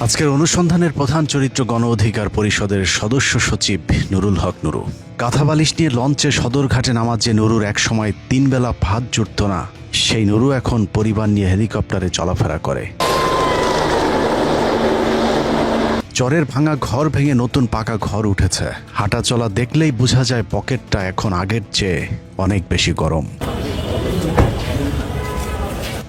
আজকের অনুসন্ধানের প্রধান চরিত্র গণ অধিকার পরিষদের সদস্য সচিব নুরুল হক নুরু। কাঁথা বালিশ নিয়ে লঞ্চে সদরঘাটে নামার যে নুরুর একসময় 3 বেলা ভাত জুটত না, সেই নুরু এখন পরিবার নিয়ে হেলিকপ্টারে চলাফেরা করে। চরের ভাঙা ঘর ভেঙে নতুন পাকা ঘর উঠেছে। হাঁটা চলা দেখলেই বোঝা যায় পকেটটা এখন আগের চেয়ে অনেক বেশি গরম।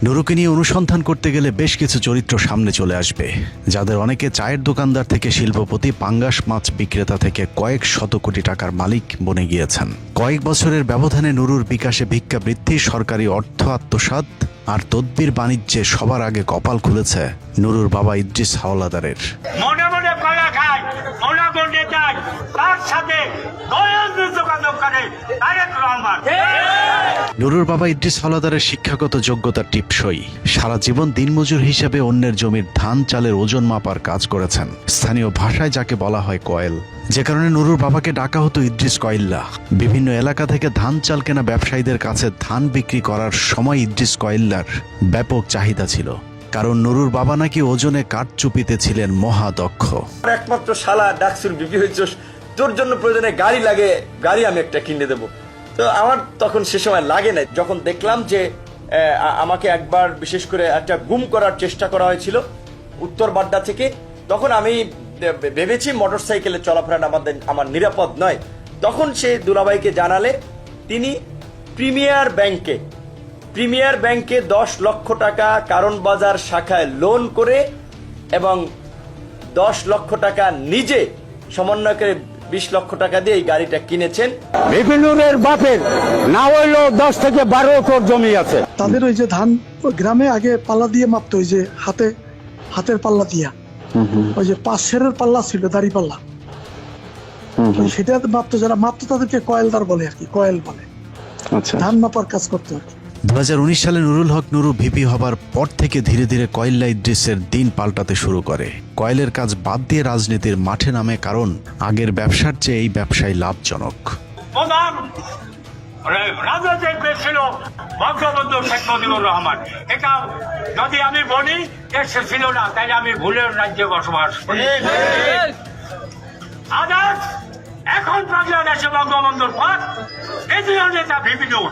নুরুকে নিয়ে অনুসন্ধান করতে গেলে বেশ কিছু চরিত্র সামনে চলে আসবে, যাদের অনেকে চায়ের দোকানদার থেকে শিল্পপতি, পাঙ্গাস মাছ বিক্রেতা থেকে কয়েক শত কোটি টাকার মালিক বনে গিয়েছেন। কয়েক বছরের ব্যবধানে নুরুর বিকাশে ভিক্ষা বৃদ্ধি, সরকারি অর্থ আত্মসাৎ আর তদবির বাণিজ্যে সবার আগে কপাল খুলেছে নুরুর বাবা ইদ্রিস হাওলাদারের। নুরুর বাবা ইদ্রিস হাওলাদারের শিক্ষাগত যোগ্যতা টিপসই। সারা জীবন দিনমজুর হিসেবে অন্যের জমির ধান চালের ওজন মাপার কাজ করেছেন, স্থানীয় ভাষায় যাকে বলা হয় কয়েল, যে কারণে নুরুর বাবাকে ডাকা হতো ইদ্রিস কয়েল্লা। বিভিন্ন এলাকা থেকে ধান চাল কেনা ব্যবসায়ীদের কাছে ধান বিক্রি করার সময় ইদ্রিস কয়েল্লার ব্যাপক চাহিদা ছিল, কারণ নুরুর বাবা নাকি ওজনে কাঠচুপিতে ছিলেন মহাদক্ষ। একমাত্র শালা ডাকসুর বিপি হয়েছিস, তোর জন্য প্রয়োজনে গাড়ি লাগে, গাড়ি আমি একটা কিনে দেবো। তো আমার তখন সে সময় লাগে না। যখন দেখলাম যে আমাকে একবার বিশেষ করে একটা গুম করার চেষ্টা করা হয়েছিল উত্তর বাড্ডা থেকে, তখন আমি ভেবেছি মোটরসাইকেলে চলাফেরা আমার নিরাপদ নয়। তখন সে দুলাভাইকে জানালে তিনি প্রিমিয়ার ব্যাংকে 10 লক্ষ টাকা কারণ বাজার শাখায় লোন করে এবং 10 লক্ষ টাকা নিজে সমন্বয় করে 20 লক্ষ টাকা দিয়ে এই গাড়িটা কিনেছেন। বিপিনুরের বাপের না হইলো 10 থেকে 12 একর জমি আছে। তাদের ওই যে ধান গ্রামে আগে পাল্লা দিয়ে মাপতো, ওই যে হাতের পাল্লা দিয়া, ওই যে 5 সেরের পাল্লা ছিল, দাড়ি পাল্লা, সেটা মাপতো। যারা মাপতো তাদেরকে কয়েলদার বলে আর কি, কয়েল বলে। ধান মাপার কাজ করতো আর কি। 2019 সালে নুরুল হক নুরু ভিপি হবার পর থেকে ধীরে ধীরে কয়েল্লা ইদ্রিসের দিন পাল্টাতে শুরু করে। কয়েলের কাজ বাদ দিয়ে রাজনীতির মাঠে নামে, কারণ আগের ব্যবসার চেয়ে এই ব্যবসায় লাভজনক। বঙ্গবন্ধু শেখ মুজিবুর রহমান, এটা যদি আমি বলি সে ছিল না, তাই আমি ভুলের রাজ্যে বসবাস করি। আজ এখন বাংলাদেশে বঙ্গবন্ধুর পর দ্বিতীয় নেতা বিপিনুর।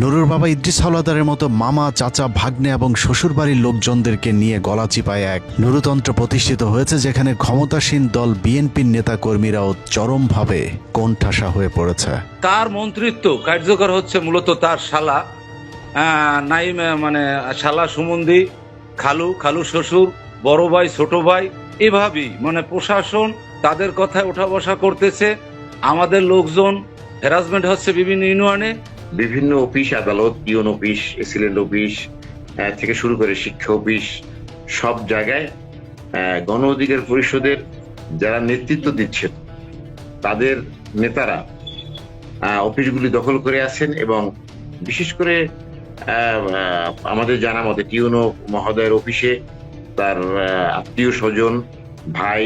নুরুর বাবা ইদ্রিস হাওলাদারের মতো মামা, চাচা, ভাগ্নে এবং শ্বশুরবাড়ির লোকজনদেরকে নিয়ে গলা চিপায় এক নুরুতন্ত্র প্রতিষ্ঠিত হয়েছে, যেখানে ক্ষমতাসীন দল বিএনপির নেতা কর্মীরাও চরমভাবে কোণঠাসা হয়ে পড়েছে। তার মন্ত্রিত্ব কার্যকর হচ্ছে মূলত তার শালা নাইম, মানে শালা সুমন্দি, খালু শ্বশুর, বড় ভাই, ছোট ভাই, এভাবেই মানে প্রশাসন তাদের কথায় ওঠা বসা করতেছে। আমাদের লোকজন হ্যারাসমেন্ট হচ্ছে বিভিন্ন ইউনিয়নে, বিভিন্ন অফিস আদালত, ইউন অফিস, এসিলেন্ট অফিস থেকে শুরু করে শিক্ষা অফিস, সব জায়গায় গণ অধিকার পরিষদের যারা নেতৃত্ব দিচ্ছেন তাদের নেতারা অফিসগুলি দখল করে আছেন। এবং বিশেষ করে আমাদের জানা মতে টিউনো মহোদয়ের অফিসে তার আত্মীয় স্বজন, ভাই,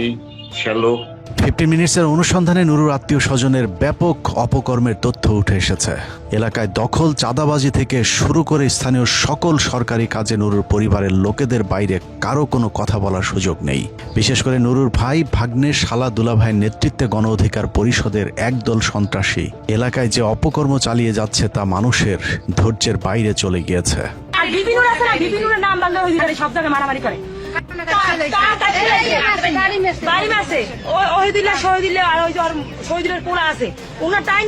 শ্যালক। 15 মিনিটসের অনুসন্ধানে নুরুর আত্মীয় স্বজনের ব্যাপক অপকর্মের তথ্য উঠে এসেছে। এলাকায় দখল, চাঁদাবাজি থেকে শুরু করে স্থানীয় সকল সরকারি কাজে নুরুর পরিবারের লোকেদের বাইরে কারো কোনো কথা বলার সুযোগ নেই। বিশেষ করে নুরুর ভাই, ভাগ্নে, শালা, দুলাভাইয়ের নেতৃত্বে গণ অধিকার পরিষদের একদল সন্ত্রাসী এলাকায় যে অপকর্ম চালিয়ে যাচ্ছে তা মানুষের ধৈর্যের বাইরে চলে গিয়েছে। নাম বাংলা সব জায়গায় মারামারি করে, পোলা আছে ওনার টাইম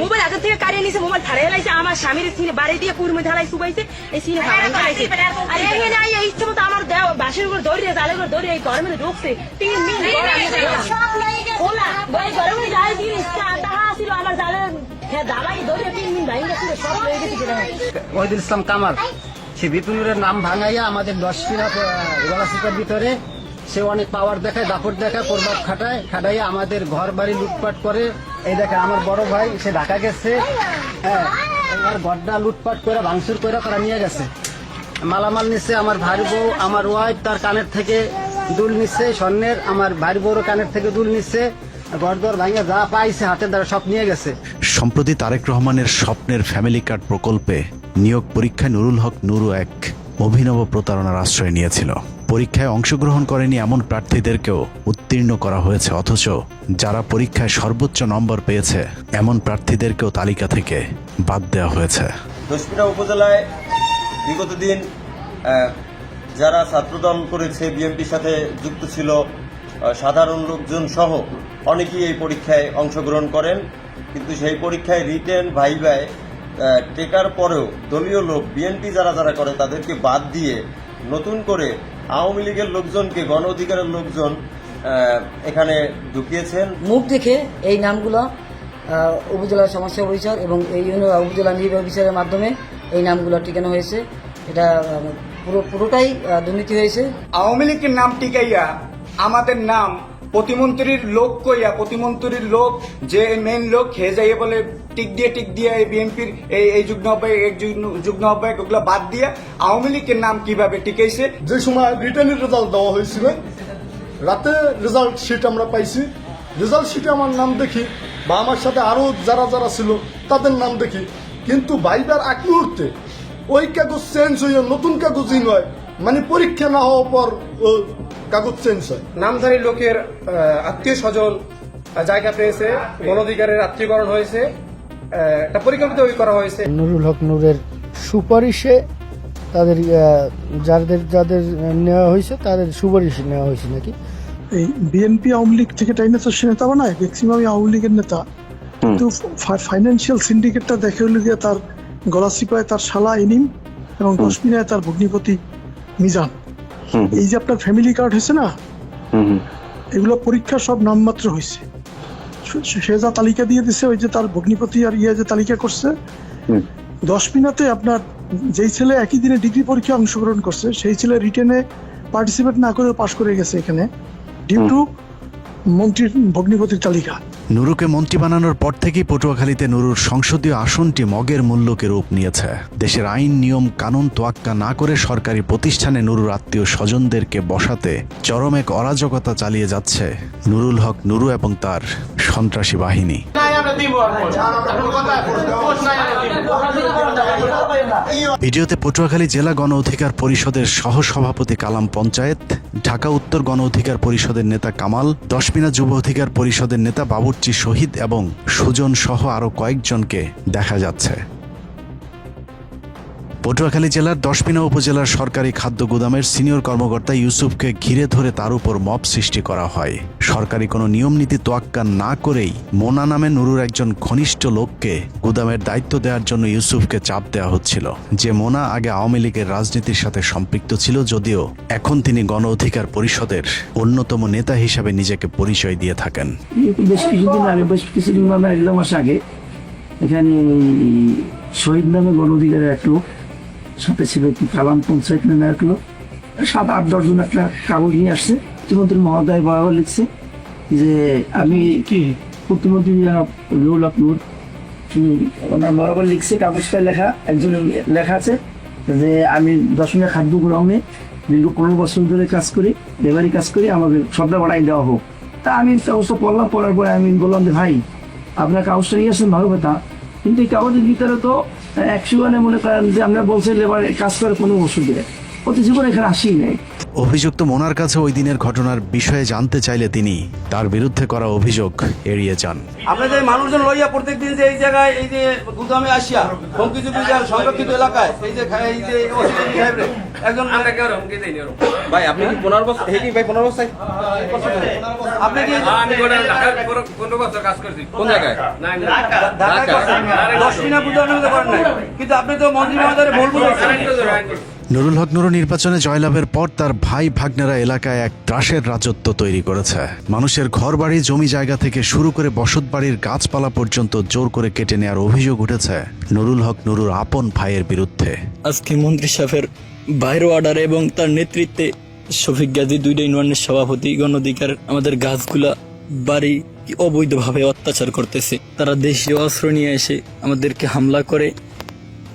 মোবাইল হাতের থেকে কারিয়ে নিছে, মোবাইল ছাড়িয়ে লাইছে, আমার স্বামীর সিনে বাড়ি দিয়ে পুরীর মধ্যে ঢালাই শুকাইছে, এই সিনে ইচ্ছে মতো আমার বাসের উপর দৌড়িয়ে, জালের উপর দৌড়িয়ে এই ঘরের মধ্যে ঢুকছে। 3 মিনিট ছিল আমার জালের দাবাই দৌড়িয়ে 3 মিনিট ভাই গেছিল, সব লয়ে গেছে। ওহিদুল ইসলাম কামাল, সে বিপিনুরের নাম ভাঙাইয়া আমাদের 10 কিনা গলাচিপার ভিতরে সে অনেক পাওয়ার দেখায়, দাপট দেখায়, প্রভাব খাটাইয়া আমাদের ঘর বাড়ি লুটপাট করে। এই দেখে আমার বড় ভাই সে ঢাকা গেছে, হ্যাঁ, আমার ঘরটা লুটপাট করে ভাঙচুর করে তারা নিয়ে গেছে। মালামাল নিচ্ছে, আমার ভাই বউ, আমার ওয়াইফ তার কানের থেকে দুল নিচ্ছে স্বর্ণের, আমার ভাই বউর কানের থেকে দুল নিচ্ছে, ঘরদর ভাঙিয়ে যা পাইছে হাতের দ্বারা সব নিয়ে গেছে। সম্প্রতি তারেক রহমানের স্বপ্নের ফ্যামিলি কার্ড প্রকল্পে নিয়োগ পরীক্ষায় নুরুল হক নুরু এক অভিনব প্রতারণার আশ্রয় নিয়েছিল। পরীক্ষায় অংশগ্রহণ করেনি এমন প্রার্থীদেরকেও উত্তীর্ণ করা হয়েছে, অথচ যারা পরীক্ষায় সর্বোচ্চ নম্বর পেয়েছে এমন প্রার্থীদেরকেও তালিকা থেকে বাদ দেওয়া হয়েছে। দশপিনা উপজেলায় বিগত দিন যারা ছাত্রদল করেছে, বিএনপির সাথে যুক্ত ছিল, সাধারণ লোকজন সহ অনেকেই এই পরীক্ষায় অংশগ্রহণ করেন, কিন্তু সেই পরীক্ষায় রিটেন ভাইভায় টেকার পরেও দলীয় লোক বিএনপি যারা যারা করে তাদেরকে বাদ দিয়ে নতুন করে আওয়ামী লীগের লোকজনকে, গণ অধিকারের লোকজন এখানে ঢুকিয়েছেন। মুখ দেখে এই নামগুলো উপজেলা সমস্যা অফিসার এবং এই উপজেলা নির্বাহী অফিসারের মাধ্যমে এই নামগুলো টিকানো হয়েছে। এটা পুরোটাই দুর্নীতি হয়েছে। আওয়ামী লীগের নাম টিকাইয়া আমাদের নাম প্রতিমন্ত্রীর লোক কইয়া, প্রতিমন্ত্রীর লোক যে মেন লোক খেয়ে যাইয়া বলে টিক দিয়ে এই বিএনপির এই যুগ্ম আহ্বায়ক ওগুলো বাদ দিয়ে আওয়ামী লীগের নাম কিভাবে টিকাইছে। যে সময় রিটার্নের রেজাল্ট দেওয়া হয়েছিল, রাতে রেজাল্ট শিট আমরা পাইছি। রেজাল্ট শিটে আমার নাম দেখি বা আমার সাথে আরো যারা যারা ছিল তাদের নাম দেখি, কিন্তু ভাইবার এক মুহূর্তে ওই কাগজ চেঞ্জ হয়ে নতুন কাগজই নয়, মানে পরীক্ষা না হওয়ার পর কাগজ চেঞ্জ হয়। নামধারী লোকের আত্মীয় স্বজন জায়গা পেয়েছে, গণ অধিকারের আত্মীয়করণ হয়েছে, একটা পরিকল্পিত করা হয়েছে। নুরুল হক নুরের সুপারিশে তাদের যাদের নেওয়া হয়েছে তাদের সুপারিশে নেওয়া হয়েছে নাকি। এই বিএনপি আওয়ামী লীগ থেকে টাইনে তো সে নেতা বানায়, ম্যাক্সিমামই আওয়ামী লীগের নেতা, কিন্তু ফাইন্যান্সিয়াল সিন্ডিকেটটা দেখে হইল গিয়ে তার গলাচিপায় তার শালা ইনিম এবং দশমিনায় তার ভগ্নিপতি মিজান। এই যে আপনার ফ্যামিলি কার্ড হয়েছে না, এগুলো পরীক্ষা সব নামমাত্র হয়েছে। সে যা তালিকা দিয়ে দিছে, ওই যে তার ভগ্নিপতি আর যে তালিকা করছে, দশমিনাতে আপনার যেই ছেলে একই দিনে ডিগ্রি পরীক্ষায় অংশগ্রহণ করছে সেই ছেলে রিটেনে পার্টিসিপেট না করে পাশ করে গেছে এখানে, ডিউ টু মন্ত্রীর ভগ্নিপতির তালিকা। নুরুকে মন্ত্রী বানানোর পর থেকেই পটুয়াখালীতে নুরুর সংসদীয় আসনটি মগের মূল্যকে রূপ নিয়েছে। দেশের আইন নিয়ম কানুন তোয়াক্কা না করে সরকারি প্রতিষ্ঠানে নুরুর আত্মীয় স্বজনদেরকে বসাতে চরম এক অরাজকতা চালিয়ে যাচ্ছে নুরুল হক নুরু এবং তার সন্ত্রাসী বাহিনী। ভিডিওতে পটুয়াখালী জেলা গণ অধিকার পরিষদের সহসভাপতি কালাম পঞ্চায়েত, ঢাকা উত্তর গণ অধিকার পরিষদের নেতা কামাল, দশমিনা যুব অধিকার পরিষদের নেতা বাবুর্চি শহীদ এবং সুজন সহ আরো কয়েকজনকে দেখা যাচ্ছে। পটুয়াখালী জেলার দশমিনা উপজেলার সরকারি খাদ্য গুদামের সিনিয়র কর্মকর্তা ইউসুফকে ঘিরে ধরে তার উপর মব সৃষ্টি করা হয়। সরকারি কোনো নিয়ম নীতি তোয়াক্কা না করেই মোনা নামে নুরুর একজন ঘনিষ্ঠ লোককে গুদামের দায়িত্ব দেওয়ার জন্য ইউসুফকে চাপ দেওয়া হচ্ছিল, যে মোনা আগে আওয়ামী লীগের রাজনীতির সাথে সম্পৃক্ত ছিল, যদিও এখন তিনি গণ অধিকার পরিষদের অন্যতম নেতা হিসাবে নিজেকে পরিচয় দিয়ে থাকেন। বেশ কিছুদিন মাস আগে এখানে শহীদ নামে গণ অধিকারের এক লোক, সাথে ছিল কি কালাম পঞ্চায়েত নামে এক লোক, 7-8-10 জন একটা কাগজ নিয়ে আসছে। প্রতিমন্ত্রী মহোদয় বরাবর লিখছে যে আমি কি প্রতিমন্ত্রী নুরুল হক নুর, ওনার বরাবর লিখছে, কাগজটা লেখা একজনের লেখা আছে যে আমি দশমিনা খাদ্য গ্রামে দীর্ঘ 15 বছর ধরে কাজ করি, লেবারি কাজ করি, আমাকে সবটা বাড়াই দেওয়া হোক। তা আমি কাগজটা পড়লাম, পড়ার পরে আমি বললাম যে ভাই আপনার কাগজটা নিয়ে আসেন ভালো কথা, কিন্তু এই কাগজের ভিতরে তো 100 মনে করেন যে আমরা বলছি লেবার কাজ করে 15 বছর ধরে, প্রতি জীবন এখানে আসেই নাই। অভিযুক্ত মোনার কাছে ওই দিনের ঘটনার বিষয়ে জানতে চাইলে তিনি তার বিরুদ্ধে করা অভিযোগ এড়িয়ে যান। আমরা যে মানুষজন লইয়া প্রত্যেকদিন যে এই জায়গায় এই যে গুদামে আসিয়া হুমকি চুপি যার সংরক্ষিত এলাকায় এই যে একজন ভাই আপনি কি 15 বছর ভাই 15 বছর আপনি কি আমি 15 বছর কাজ করছি কোন জায়গায় ঢাকা 10 মিনিট গুদামে করেন নাই, কিন্তু আপনি তো মন্ত্রী মহোদয়ের ভুল বুঝেছেন। নুরুল হক নুরু নির্বাচনে জয়লাভের পর তার ভাই ভাগ্নেরা এলাকায় এক ত্রাসের রাজত্ব তৈরি করেছে। মানুষের ঘর বাড়ি জমি জায়গা থেকে শুরু করে বসত বাড়ির গাছপালা পর্যন্ত জোর করে কেটে নেওয়ার অভিযোগ উঠেছে নুরুল হক নুরুর আপন ভাইয়ের বিরুদ্ধে। আজকে মন্ত্রী সাহেবের বাইরে অর্ডার এবং তার নেতৃত্বে শফিক গাজী 2টা ইউনিয়নের সভাপতি গণ অধিকার আমাদের গাছগুলা বাড়ি অবৈধভাবে অত্যাচার করতেছে। তারা দেশীয় অস্ত্র নিয়ে এসে আমাদেরকে হামলা করে,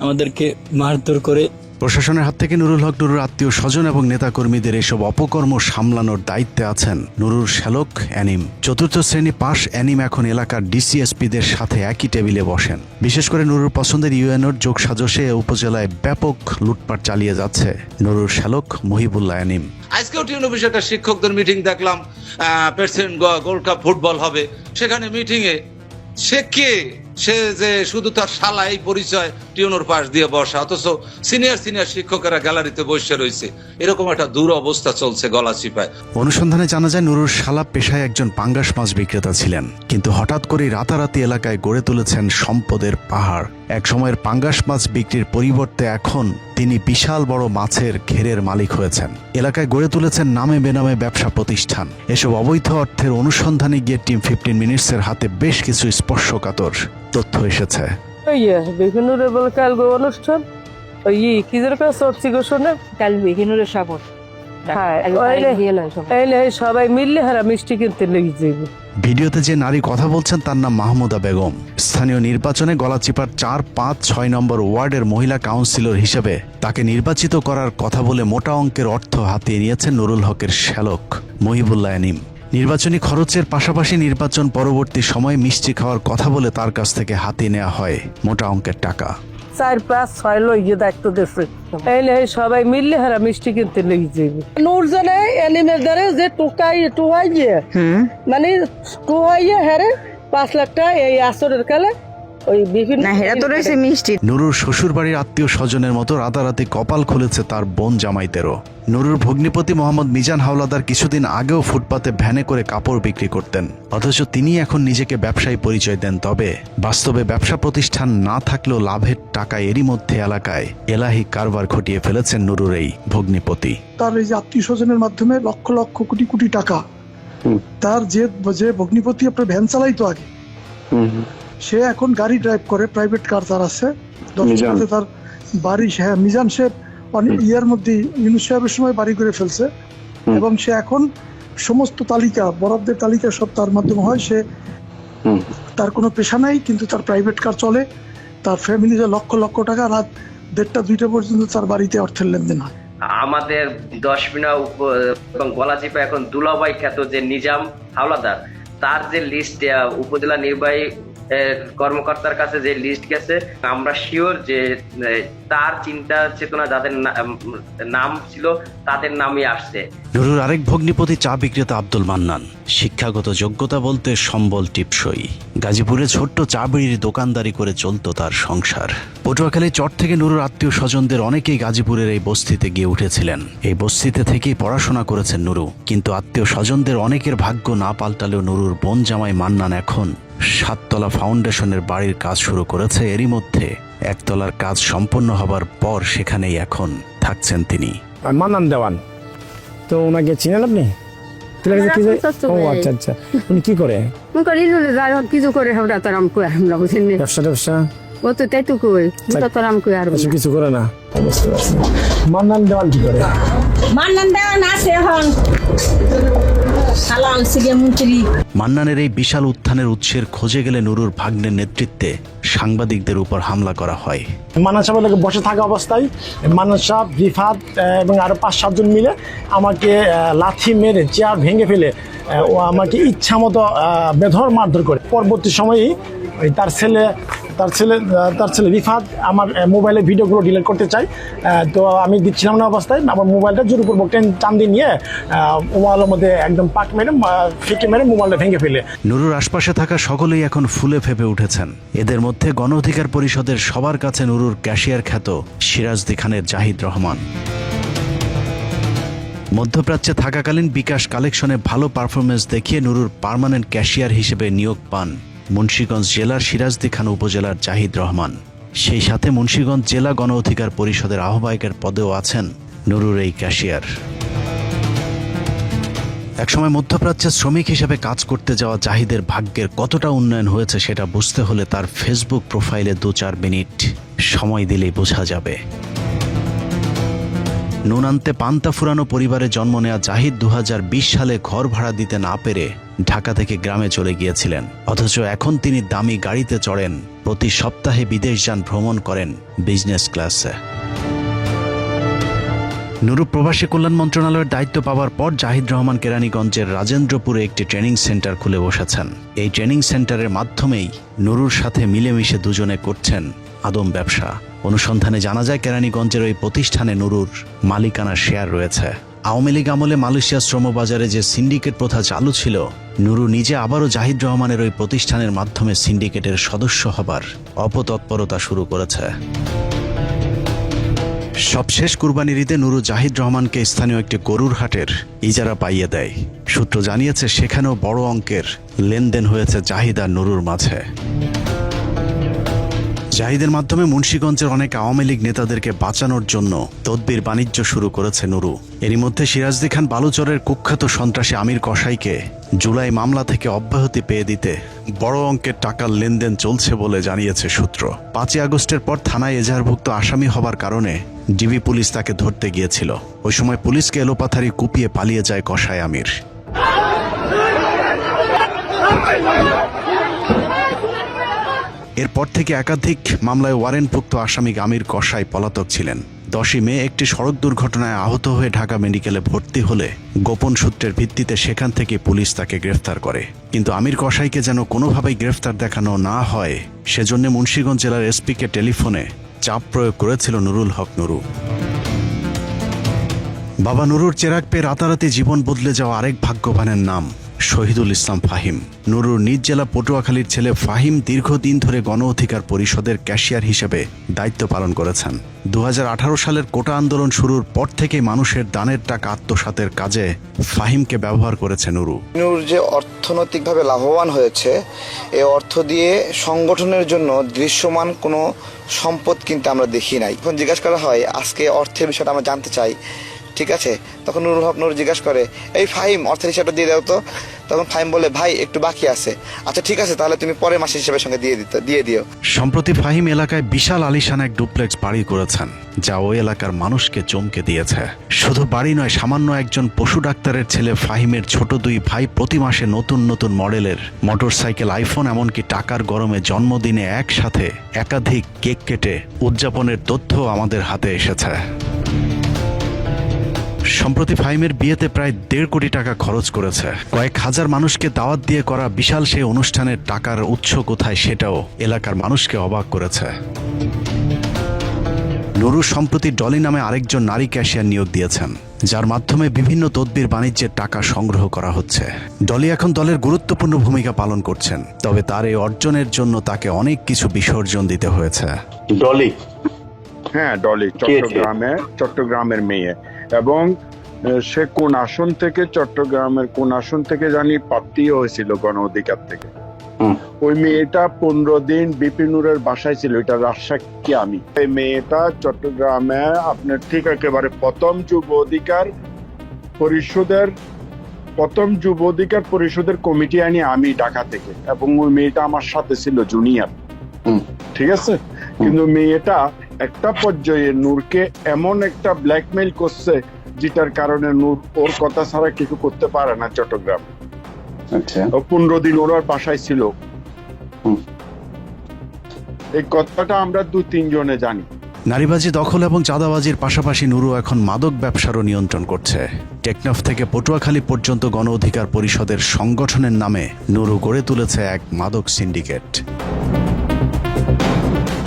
আমাদেরকে মারধর করে, প্রশাসনের হাত থেকে নুরুল হক নুরুর আত্মীয় স্বজন এবং নেতাকর্মীদের এসব অপকর্ম সামলানোর দায়িত্বে আছেন নুরুর শ্যালক অ্যানিম। চতুর্থ শ্রেণী পাশ অ্যানিম এখন এলাকার ডিসিএসপিদের সাথে একই টেবিলে বসেন। বিশেষ করে নুরুর পছন্দের ইউএনওর যোগসাজশে উপজেলায় ব্যাপক লুটপাট চালিয়ে যাচ্ছে নুরুর শ্যালক মহিবুল্লাহ অ্যানিম। আজকেও টিউনো বিষয়টা শিক্ষকদের মিটিং দেখলাম, প্রেসিডেন্ট গোল্ড কাপ ফুটবল হবে, সেখানে মিটিংয়ে সে কে, সে যে শুধু তার শালা এই পরিচয় টিউনোর পাশ দিয়ে বসা, অথচ সিনিয়র শিক্ষকেরা গ্যালারিতে বসে রয়েছে। এরকম একটা দূর অবস্থা চলছে গলাচিপায়। অনুসন্ধানে জানা যায় নুরুর শালা পেশায় একজন পাঙ্গাস মাছ বিক্রেতা ছিলেন, কিন্তু হঠাৎ করেই রাতারাতি এলাকায় গড়ে তুলেছেন সম্পদের পাহাড়। এক সময়ের পাঙ্গাস মাছ বিক্রির পরিবর্তে এখন তিনি বিশাল বড় মাছের ঘেরের মালিক হয়েছেন। এলাকায় গড়ে তুলেছেন নামে বেনামে ব্যবসা প্রতিষ্ঠান। এসব অবৈধ অর্থের অনুসন্ধানে গিয়ে টিম 15 মিনিটসের হাতে বেশ কিছু স্পর্শকাতর তথ্য এসেছে। বিভিন্ন অনুষ্ঠান সবাই মিললে হারা মিষ্টি কিনতে লেগে যাবে। ভিডিওতে যে নারী কথা বলছেন তার নাম মাহমুদা বেগম। স্থানীয় নির্বাচনে গলাচিপার 4, 5, 6 নম্বর ওয়ার্ডের মহিলা কাউন্সিলর হিসেবে তাকে নির্বাচিত করার কথা বলে মোটা অঙ্কের অর্থ হাতিয়ে নিয়েছেন নুরুল হকের শ্যালক মহিবুল্লাহ অ্যানিম। নির্বাচনী খরচের পাশাপাশি নির্বাচন পরবর্তী সময়ে মিষ্টি খাওয়ার কথা বলে তার কাছ থেকে হাতিয়ে নেওয়া হয় মোটা অঙ্কের টাকা। 4, 5, 6 লইয়ে দায়িত্ব দিচ্ছে, সবাই মিললে হারা মিষ্টি কিনতে লেগে যাবে। নূরজানে অ্যানিমের দ্বারা যে টুকাইয়ে মানে টুকাইয়ে হারে 5 লাখ টাকা এই আসরের কালে ওই বিভিন্ন মিষ্টি। নুরুর শ্বশুর বাড়ির আত্মীয় স্বজনের মতো রাতারাতি কপাল খুলেছে তার বোন জামাইদেরও। নুরুর ভগ্নিপতি মোহাম্মদ মিজান হাওলাদার কিছুদিন আগেও ফুটপাতে ভ্যানে করে কাপড় বিক্রি করতেন, অথচ তিনি এখন নিজেকে ব্যবসায়ী পরিচয় দেন। তবে বাস্তবে ব্যবসা প্রতিষ্ঠান না থাকলেও লাভের টাকা এরই মধ্যে এলাকায় এলাহি কারবার ঘটিয়ে ফেলেছেন নুরুর এই ভগ্নিপতি। তার এই যে আত্মীয় স্বজনের মাধ্যমে লক্ষ লক্ষ কোটি কোটি টাকা, তার যে ভগ্নিপতি আপনার ভ্যান চালাইতো আগে, সে এখন গাড়ি ড্রাইভ করে, প্রাইভেট কার তার আছে, তার বাড়ি। হ্যাঁ, মিজান সে ইয়ার মধ্যে ইউনুস সাহেবের সময় বাড়ি করে ফেলছে এবং সে এখন সমস্ত তালিকা, বরাদ্দের তালিকা সব তার মাধ্যমে হয়। সে তার কোনো পেশা নাই, কিন্তু তার প্রাইভেট কার চলে, তার ফ্যামিলিতে লক্ষ লক্ষ টাকা রাত 1টা 2টা পর্যন্ত তার বাড়িতে অর্থের লেনদেন হয়। আমাদের 10 মিনা এবং গলাচিপা এখন দুলাভাই খ্যাত যে নিজাম হাওলাদার, তার যে লিস্ট উপজেলা নির্বাহী কর্মকর্তার কাছে যে লিস্ট গেছে, আমরা শিওর যে তার চিন্তা চেতনা যাদের নাম ছিল তাদের নামই আসছে। নুরুর আরেক ভগ্নিপতি চা বিক্রেতা আব্দুল মান্নান। শিক্ষাগত যোগ্যতা বলতে সম্বল টিপসই। গাজীপুরে ছোট্ট চা বিড়ির দোকানদারি করে চলত তার সংসার। পটুয়াখালী চর থেকে নুরুর আত্মীয় স্বজনদের অনেকেই গাজীপুরের এই বস্তিতে গিয়ে উঠেছিলেন। এই বস্তিতে থেকেই পড়াশোনা করেছেন নুরু, কিন্তু আত্মীয় স্বজনদের অনেকের ভাগ্য না পাল্টালেও নুরুর বোন জামাই মান্নান এখন 7 তলা ফাউন্ডেশনের বাড়ির কাজ শুরু করেছে। এরই মধ্যে 1 তলার কাজ সম্পন্ন হবার পর সেখানেই এখন থাকছেন তিনি। মান্নান দেওয়ান, তো ওনাকে চিনেন আপনি? ও আচ্ছা আচ্ছা, উনি কি করে? কিছু করে ব্যবসা ও তো তাই তো কই আর কিছু করে না। মান্নান দেওয়ান কি করে? মান্নান দেওয়ান আছে এখন মান্নানের এই বিশাল উত্থানের উৎসের খোঁজে গেলে নুরুর ভাগ্নের নেতৃত্বে সাংবাদিকদের উপর হামলা করা হয়। মান্নান সাহেবের বসে থাকা অবস্থায় মান্নান সাহেব, রিফাত এবং আরো 5-7 জন মিলে আমাকে লাথি মেরে চেয়ার ভেঙে ফেলে ও আমাকে ইচ্ছা মতো বেধড় মারধর করে। পরবর্তী সময়েই তার ছেলে রিফাত আমার মোবাইলে ভিডিওগুলো ডিলিট করতে চাই, তো আমি দিচ্ছিলাম না অবস্থায় আমার মোবাইলটা জোরপূর্বক চান্দি নিয়ে মোবাইলের মধ্যে একদম পাক মেরে ফিকে মেরে মোবাইলটা ভেঙে ফেলে। নুরুর আশপাশে থাকা সকলেই এখন ফুলে ফেপে উঠেছেন। এদের মধ্যে গণ অধিকার পরিষদের সবার কাছে নুরুর ক্যাশিয়ার খ্যাত সিরাজদি খানের জাহিদ রহমান। মধ্যপ্রাচ্যে থাকাকালীন বিকাশ কালেকশনে ভালো পারফরমেন্স দেখিয়ে নুরুর পার্মানেন্ট ক্যাশিয়ার হিসেবে নিয়োগ পান মুন্সিগঞ্জ জেলার সিরাজদি খান উপজেলার জাহিদ রহমান। সেই সাথে মুন্সিগঞ্জ জেলা গণ অধিকার পরিষদের আহ্বায়কের পদেও আছেন নুরুর এই ক্যাশিয়ার। একসময় মধ্যপ্রাচ্যে শ্রমিক হিসেবে কাজ করতে যাওয়া জাহিদের ভাগ্যের কতটা উন্নয়ন হয়েছে সেটা বুঝতে হলে তার ফেসবুক প্রোফাইলে 2-4 মিনিট সময় দিলেই বোঝা যাবে। নুন আনতে পান্তা ফুরানো পরিবারে জন্ম নেওয়া জাহিদ 2020 সালে ঘর ভাড়া দিতে না পেরে ঢাকা থেকে গ্রামে চলে গিয়েছিলেন, অথচ এখন তিনি দামি গাড়িতে চড়েন, প্রতি সপ্তাহে বিদেশ যান, ভ্রমণ করেন বিজনেস ক্লাসে। নুরু প্রবাসী কল্যাণ মন্ত্রণালয়ের দায়িত্ব পাওয়ার পর জাহিদ রহমান কেরানীগঞ্জের রাজেন্দ্রপুরে একটি ট্রেনিং সেন্টার খুলে বসেছেন। এই ট্রেনিং সেন্টারের মাধ্যমেই নুরুর সাথে মিলেমিশে দুজনে করছেন আদম ব্যবসা। অনুসন্ধানে জানা যায় কেরানীগঞ্জের ওই প্রতিষ্ঠানে নুরুর মালিকানার শেয়ার রয়েছে। আওয়ামী লীগ আমলে মালয়েশিয়া শ্রমবাজারে যে সিন্ডিকেট প্রথা চালু ছিল, নুরু নিজে আবারও জাহিদ রহমানের ওই প্রতিষ্ঠানের মাধ্যমে সিন্ডিকেটের সদস্য হবার অপতৎপরতা শুরু করেছে। সবশেষ কুরবানির ঈদে নুরু জাহিদ রহমানকে স্থানীয় একটি গরুর হাটের ইজারা পাইয়ে দেয়। সূত্র জানিয়েছে সেখানেও বড় অঙ্কের লেনদেন হয়েছে জাহিদ আর নুরুর মাঝে। জাহিদের মাধ্যমে মুন্সিগঞ্জের অনেক আওয়ামী লীগ নেতাদেরকে বাঁচানোর জন্য তদবির বাণিজ্য শুরু করেছে নুরু। এরই মধ্যে সিরাজদি খান বালুচরের কুখ্যাত সন্ত্রাসী আমির কসাইকে জুলাই মামলা থেকে অব্যাহতি পেয়ে দিতে বড় অঙ্কের টাকার লেনদেন চলছে বলে জানিয়েছে সূত্র। 5 আগস্টের পর থানায় এজাহারভুক্ত আসামি হবার কারণে ডিবি পুলিশ তাকে ধরতে গিয়েছিল। ওই সময় পুলিশকে এলোপাথারি কুপিয়ে পালিয়ে যায় কসাই আমির। এরপর থেকে একাধিক মামলায় ওয়ারেন্টভুক্ত আসামি আমির কসাই পলাতক ছিলেন। 10ই মে একটি সড়ক দুর্ঘটনায় আহত হয়ে ঢাকা মেডিকেলে ভর্তি হলে গোপন সূত্রের ভিত্তিতে সেখান থেকে পুলিশ তাকে গ্রেফতার করে। কিন্তু আমির কসাইকে যেন কোনোভাবেই গ্রেফতার দেখানো না হয় সেজন্য মুন্সিগঞ্জ জেলার এসপিকে টেলিফোনে চাপ প্রয়োগ করেছিল নুরুল হক নুরু। বাবা নুরুর চেরাগ পেয়ে রাতারাতি জীবন বদলে যাওয়া আরেক ভাগ্যবানের নাম শহীদুল ইসলাম ফাহিম। নুরুর নিজ জেলা পটুয়াখালীর ছেলে ফাহিম দীর্ঘদিন ধরে গণ অধিকার পরিষদের ক্যাশিয়ার হিসেবে দায়িত্ব পালন করেছেন। 2018 সালের কোটা আন্দোলন শুরুর পর থেকে মানুষের দানের টাকা আত্মসাতের কাজে ফাহিমকে ব্যবহার করেছে নুরু। নুরু যে অর্থনৈতিকভাবে লাভবান হয়েছে, এই অর্থ দিয়ে সংগঠনের জন্য দৃশ্যমান কোনো সম্পদ কিন্তু আমরা দেখি নাই। এখন জিজ্ঞাসা করা হয় আজকে অর্থের বিষয়টা আমরা জানতে চাই, ঠিক আছে? তখন নুরুল হক নুরু জিজ্ঞাসা করে, এই ফাহিম অর্থের হিসাবটা দিয়ে দাও তো। তখন ফাহিম বলে, ভাই একটু বাকি আছে। আচ্ছা ঠিক আছে, তাহলে তুমি পরের মাসের হিসাবের সঙ্গে দিয়ে দিও। সম্প্রতি ফাহিম এলাকায় বিশাল আলিশান এক ডুপ্লেক্স বাড়ি করেছেন, যা ওই এলাকার মানুষকে চমকে দিয়েছে। শুধু বাড়ি নয়, সামান্য একজন পশু ডাক্তারের ছেলে ফাহিমের ছোট 2 ভাই প্রতি মাসে নতুন নতুন মডেলের মোটরসাইকেল, আইফোন, এমনকি টাকার গরমে জন্মদিনে একসাথে একাধিক কেক কেটে উদযাপনের তথ্য আমাদের হাতে এসেছে। সম্প্রতি ফাহিমের বিয়েতে প্রায় 1.5 কোটি টাকা খরচ করেছে। কয়েক হাজার মানুষকে দাওয়াত দিয়ে করা বিশাল সেই অনুষ্ঠানের টাকার উৎস কোথায় সেটাও এলাকার মানুষকে অবাক করেছে। নুরু সম্প্রতি ডলি নামে আরেকজন নারী ক্যাশিয়ার নিয়োগ দিয়েছেন, যার মাধ্যমে বিভিন্ন তদবির বাণিজ্যের টাকা সংগ্রহ করা হচ্ছে। ডলি এখন দলের গুরুত্বপূর্ণ ভূমিকা পালন করছেন, তবে তার এই অর্জনের জন্য তাকে অনেক কিছু বিসর্জন দিতে হয়েছে। ডলি, হ্যাঁ ডলি চট্টগ্রামের মেয়ে, এবং সে কোন আসন থেকে, চট্টগ্রামের কোন আসন থেকে জানি প্রাপ্তি হয়েছিল গণ অধিকার থেকে। ওই মেয়েটা 15 দিন বিপিনুরের বাসায় ছিল, এটা রাজশাহী। আমি এই মেয়েটা চট্টগ্রামে আপনার ঠিক একেবারে প্রথম যুব অধিকার পরিষদের কমিটি আনি আমি ঢাকা থেকে, এবং ওই মেয়েটা আমার সাথে ছিল জুনিয়র, ঠিক আছে? কিন্তু মেয়েটা একটা পর্যায়ে নূরকে এমন একটা ব্ল্যাকমেইল করছে যেটার কারণে নূর ওর কথা ছাড়া কিছু করতে পারে না চট্টগ্রাম। আচ্ছা, 15 দিন ওর বাসায় ছিল। এই কথাটা আমরা 2-3 জনে জানি। নারীবাজি, দখল এবং চাঁদাবাজির পাশাপাশি নুরু এখন মাদক ব্যবসারও নিয়ন্ত্রণ করছে। টেকনাফ থেকে পটুয়াখালী পর্যন্ত গণ অধিকার পরিষদের সংগঠনের নামে নুরু গড়ে তুলেছে এক মাদক সিন্ডিকেট।